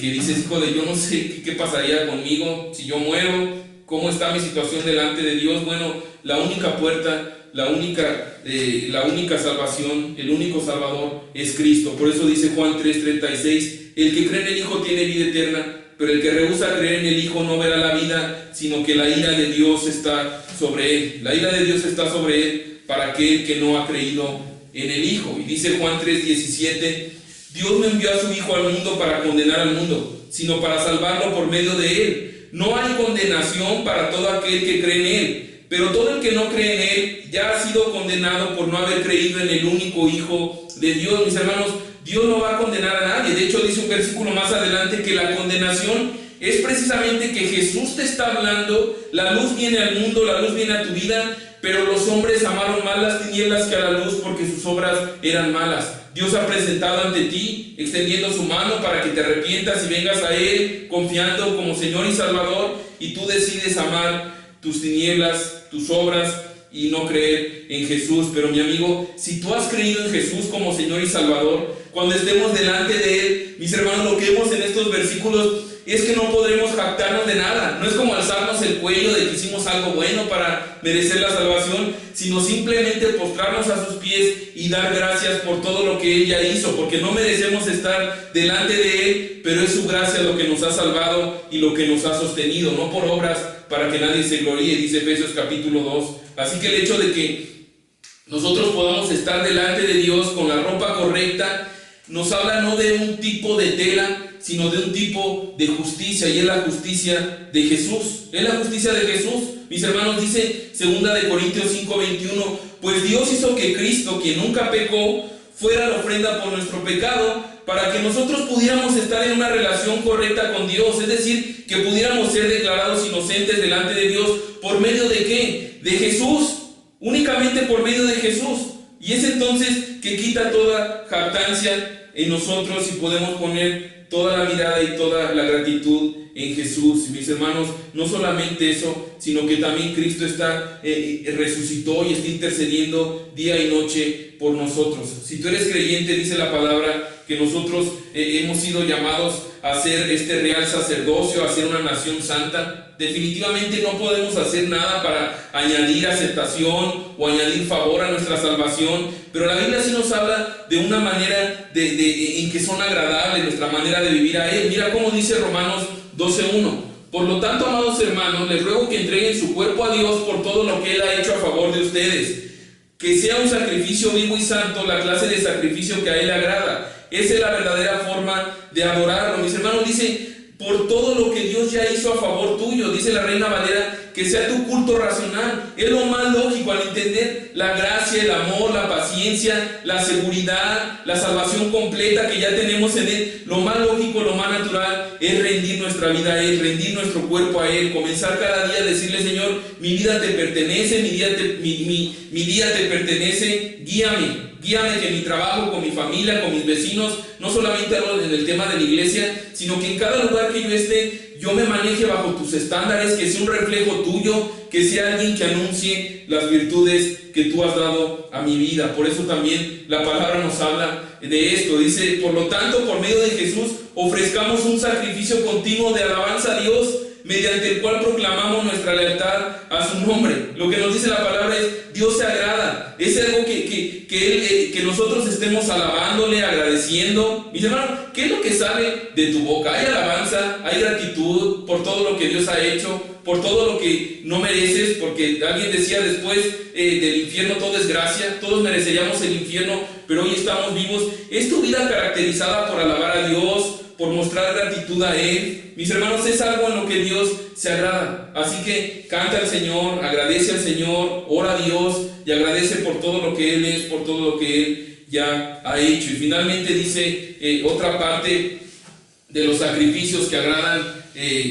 dices, híjole, yo no sé qué pasaría conmigo si yo muero, cómo está mi situación delante de Dios. Bueno, la única puerta, la única salvación, el único Salvador es Cristo. Por eso dice Juan 3:36, el que cree en el Hijo tiene vida eterna, pero el que rehúsa creer en el Hijo no verá la vida, sino que la ira de Dios está sobre él. La ira de Dios está sobre él para aquel que no ha creído en el Hijo. Y dice Juan 3:17, Dios no envió a su Hijo al mundo para condenar al mundo, sino para salvarlo por medio de él. No hay condenación para todo aquel que cree en él, pero todo el que no cree en él ya ha sido condenado por no haber creído en el único Hijo de Dios. Mis hermanos, Dios no va a condenar a nadie. De hecho, dice un versículo más adelante que la condenación es precisamente que Jesús te está hablando, la luz viene al mundo, la luz viene a tu vida, pero los hombres amaron más las tinieblas que a la luz porque sus obras eran malas. Dios ha presentado ante ti, extendiendo su mano para que te arrepientas y vengas a Él, confiando como Señor y Salvador, y tú decides amar tus tinieblas, tus obras, y no creer en Jesús. Pero mi amigo, si tú has creído en Jesús como Señor y Salvador, cuando estemos delante de Él, mis hermanos, lo que vemos en estos versículos es que no podremos jactarnos de nada. No es como alzarnos el cuello de que hicimos algo bueno para merecer la salvación, sino simplemente postrarnos a sus pies y dar gracias por todo lo que Él ya hizo, porque no merecemos estar delante de Él, pero es su gracia lo que nos ha salvado y lo que nos ha sostenido, no por obras para que nadie se gloríe, dice Efesios capítulo 2. Así que el hecho de que nosotros podamos estar delante de Dios con la ropa correcta, nos habla no de un tipo de tela, sino de un tipo de justicia, y es la justicia de Jesús. Es la justicia de Jesús. Mis hermanos, dice 2 Corintios 5:21, pues Dios hizo que Cristo, quien nunca pecó, fuera la ofrenda por nuestro pecado, para que nosotros pudiéramos estar en una relación correcta con Dios, es decir, que pudiéramos ser declarados inocentes delante de Dios. ¿Por medio de qué? De Jesús, únicamente por medio de Jesús. Y es entonces que quita toda jactancia en nosotros y podemos poner toda la mirada y toda la gratitud en Jesús. Mis hermanos, no solamente eso, sino que también Cristo resucitó y está intercediendo día y noche por nosotros. Si tú eres creyente, dice la palabra que nosotros hemos sido llamados a ser este real sacerdocio, a ser una nación santa. Definitivamente no podemos hacer nada para añadir aceptación o añadir favor a nuestra salvación, pero la Biblia sí nos habla de una manera en que son agradables nuestra manera de vivir a Él. Mira cómo dice Romanos 12:1. Por lo tanto, amados hermanos, les ruego que entreguen su cuerpo a Dios por todo lo que Él ha hecho a favor de ustedes, que sea un sacrificio vivo y santo, la clase de sacrificio que a Él le agrada. Esa es la verdadera forma de adorarlo. Mis hermanos, dice, por todo lo que Dios ya hizo a favor tuyo, dice la Reina Valera, que sea tu culto racional. Es lo más lógico al entender la gracia, el amor, la paciencia, la seguridad, la salvación completa que ya tenemos en Él. Lo más lógico, lo más natural es rendir nuestra vida a Él, rendir nuestro cuerpo a Él, comenzar cada día a decirle: Señor, mi vida te pertenece, mi día te pertenece, guíame. Guíame que en mi trabajo, con mi familia, con mis vecinos, no solamente hablo en el tema de la iglesia, sino que en cada lugar que yo esté, yo me maneje bajo tus estándares, que sea un reflejo tuyo, que sea alguien que anuncie las virtudes que tú has dado a mi vida. Por eso también la palabra nos habla de esto. Dice: por lo tanto, por medio de Jesús, ofrezcamos un sacrificio continuo de alabanza a Dios, mediante el cual proclamamos nuestra lealtad a su nombre. Lo que nos dice la palabra es: Dios se agrada. Es algo que nosotros estemos alabándole, agradeciendo. Mis hermanos, ¿qué es lo que sale de tu boca? Hay alabanza, hay gratitud por todo lo que Dios ha hecho, por todo lo que no mereces, porque alguien decía después del infierno todo es gracia, todos mereceríamos el infierno, pero hoy estamos vivos. Es tu vida caracterizada por alabar a Dios, por mostrar gratitud a Él. Mis hermanos, es algo en lo que Dios se agrada. Así que canta al Señor, agradece al Señor, ora a Dios y agradece por todo lo que Él es, por todo lo que Él ya ha hecho. Y finalmente dice otra parte de los sacrificios que agradan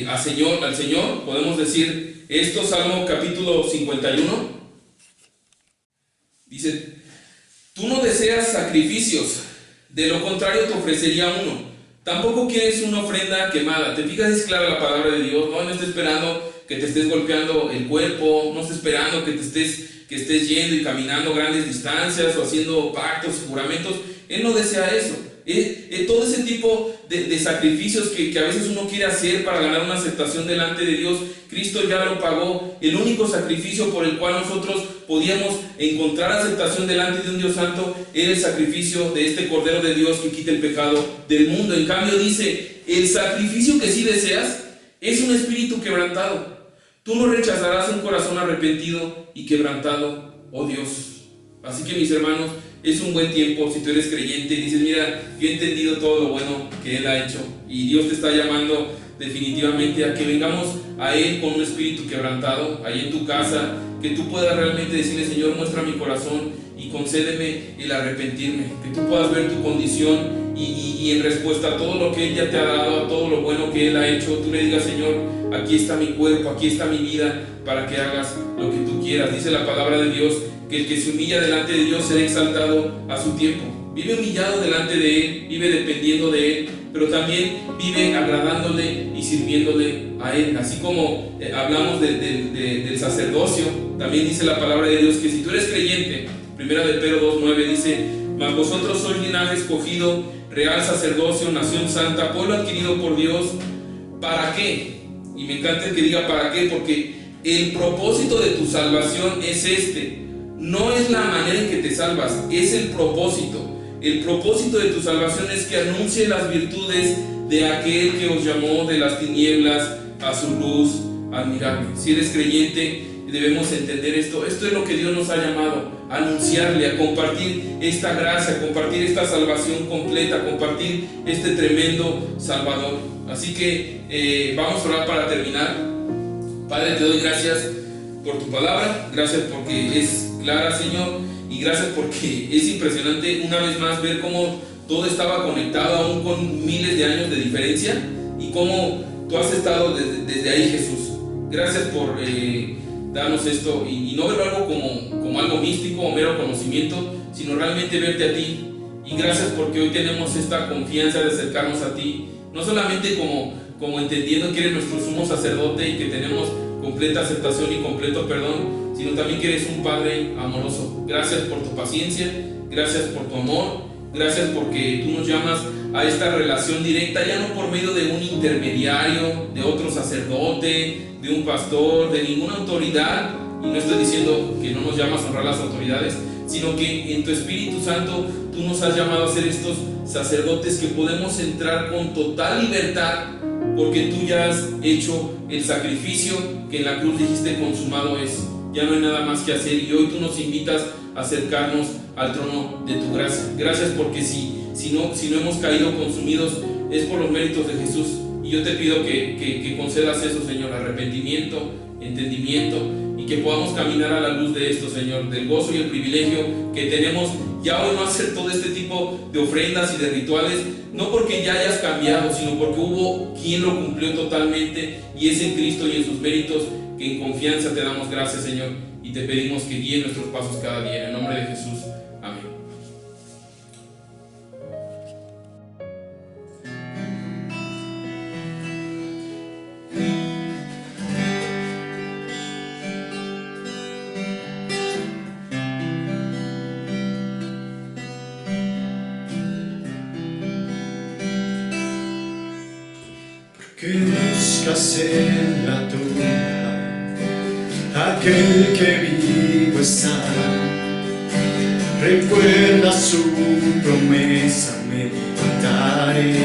al Señor. Podemos decir esto, Salmo capítulo 51. Dice: tú no deseas sacrificios, de lo contrario te ofrecería uno. Tampoco quieres una ofrenda quemada. ¿Te fijas? Es clara la palabra de Dios. No está esperando que te estés golpeando el cuerpo, no está esperando que estés yendo y caminando grandes distancias o haciendo pactos y juramentos. Él no desea eso. Todo ese tipo de sacrificios que a veces uno quiere hacer para ganar una aceptación delante de Dios, Cristo ya lo pagó. El único sacrificio por el cual nosotros podíamos encontrar aceptación delante de un Dios santo era el sacrificio de este Cordero de Dios que quita el pecado del mundo. En cambio dice: el sacrificio que sí deseas es un espíritu quebrantado. Tú no rechazarás un corazón arrepentido y quebrantado, oh Dios. Así que, mis hermanos, es un buen tiempo si tú eres creyente y dices: mira, yo he entendido todo lo bueno que Él ha hecho, y Dios te está llamando definitivamente a que vengamos a Él con un espíritu quebrantado, ahí en tu casa, que tú puedas realmente decirle: Señor, muestra mi corazón y concédeme el arrepentirme, que tú puedas ver tu condición y en respuesta a todo lo que Él ya te ha dado, a todo lo bueno que Él ha hecho, tú le digas: Señor, aquí está mi cuerpo, aquí está mi vida, para que hagas lo que tú quieras. Dice la palabra de Dios que el que se humilla delante de Dios será exaltado a su tiempo. Vive humillado delante de Él, vive dependiendo de Él, pero también vive agradándole y sirviéndole a Él. Así como hablamos del sacerdocio, también dice la palabra de Dios que si tú eres creyente, 1 de Pedro 2:9 dice: mas vosotros sois linaje escogido, real sacerdocio, nación santa, pueblo adquirido por Dios. ¿Para qué? Y me encanta que diga ¿para qué? Porque el propósito de tu salvación es este. No es la manera en que te salvas, es el propósito. El propósito de tu salvación es que anuncie las virtudes de aquel que os llamó de las tinieblas a su luz admirable. Si eres creyente, debemos entender esto. Esto es lo que Dios nos ha llamado, a anunciarle, a compartir esta gracia, a compartir esta salvación completa, a compartir este tremendo Salvador. Así que vamos a orar para terminar. Padre, te doy gracias por tu palabra, gracias porque es clara, Señor, y gracias porque es impresionante una vez más ver cómo todo estaba conectado aún con miles de años de diferencia y cómo tú has estado desde ahí, Jesús. Gracias por darnos esto y no verlo algo como algo místico o mero conocimiento, sino realmente verte a ti Y gracias porque hoy tenemos esta confianza de acercarnos a ti, no solamente como entendiendo que eres nuestro sumo sacerdote y que tenemos completa aceptación y completo perdón, sino también que eres un Padre amoroso. Gracias por tu paciencia, gracias por tu amor, gracias porque tú nos llamas a esta relación directa, ya no por medio de un intermediario, de otro sacerdote, de un pastor, de ninguna autoridad. Y no estoy diciendo que no nos llamas a honrar las autoridades, sino que en tu Espíritu Santo tú nos has llamado a ser estos sacerdotes que podemos entrar con total libertad, porque tú ya has hecho el sacrificio que en la cruz dijiste consumado es. Ya no hay nada más que hacer, y hoy tú nos invitas a acercarnos al trono de tu gracia. Gracias porque si no hemos caído consumidos es por los méritos de Jesús. Y yo te pido que concedas eso, Señor, arrepentimiento, entendimiento, y que podamos caminar a la luz de esto, Señor, del gozo y el privilegio que tenemos ya hoy no hacer todo este tipo de ofrendas y de rituales, no porque ya hayas cambiado, sino porque hubo quien lo cumplió totalmente, y es en Cristo y en sus méritos que en confianza te damos gracias, Señor, y te pedimos que guíe nuestros pasos cada día. En el nombre de Jesús, amén. Que buscas en la tumba aquel que vivo está. Recuerda su promesa, me levantaré.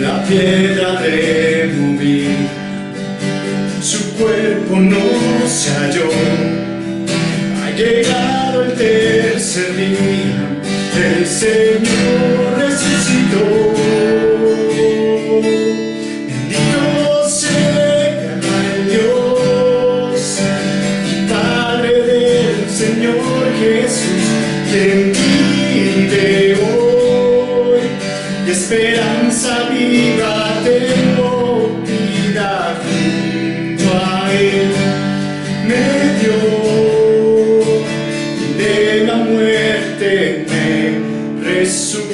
La piedra removida, su cuerpo no se halló. Ha llegado el tercer día, el Señor resucitó. Bendito sea el Dios y Padre del Señor Jesús, quien vive hoy, y esperanza viva tengo, vida junto a Él me dio, y de la muerte me resucitó.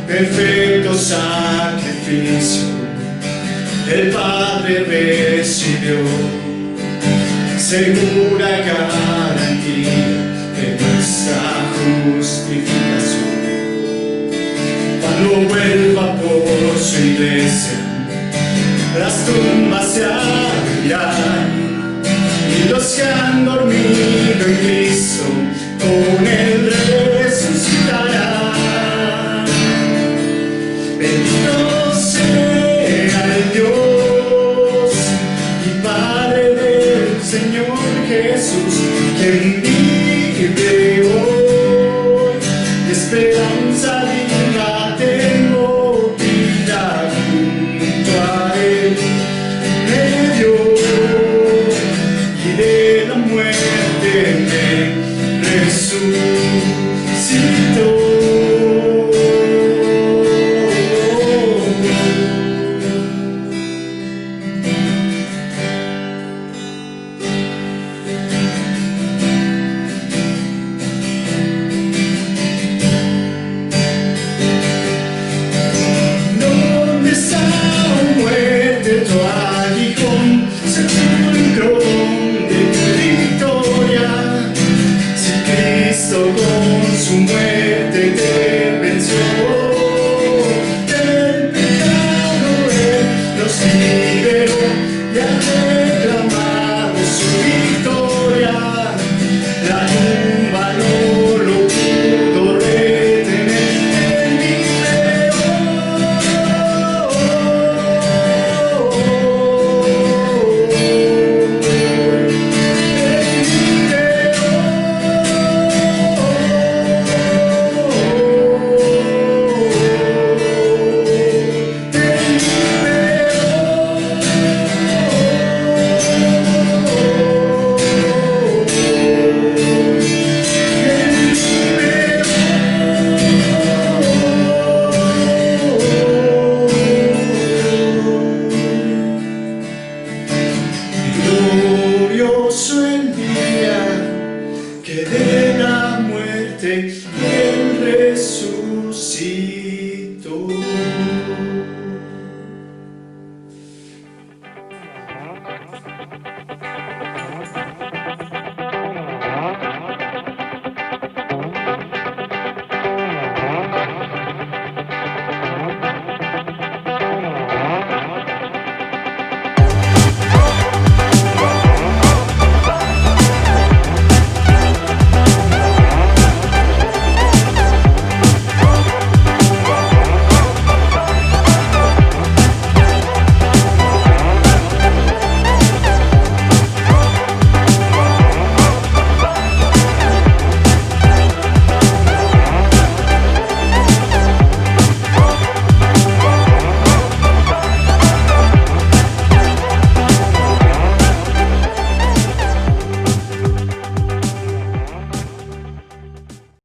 Perfecto sacrificio el Padre recibió, segura garantía de nuestra justificación. Cuando vuelva por su iglesia, las tumbas se abrirán, y los que han dormido en Cristo con Él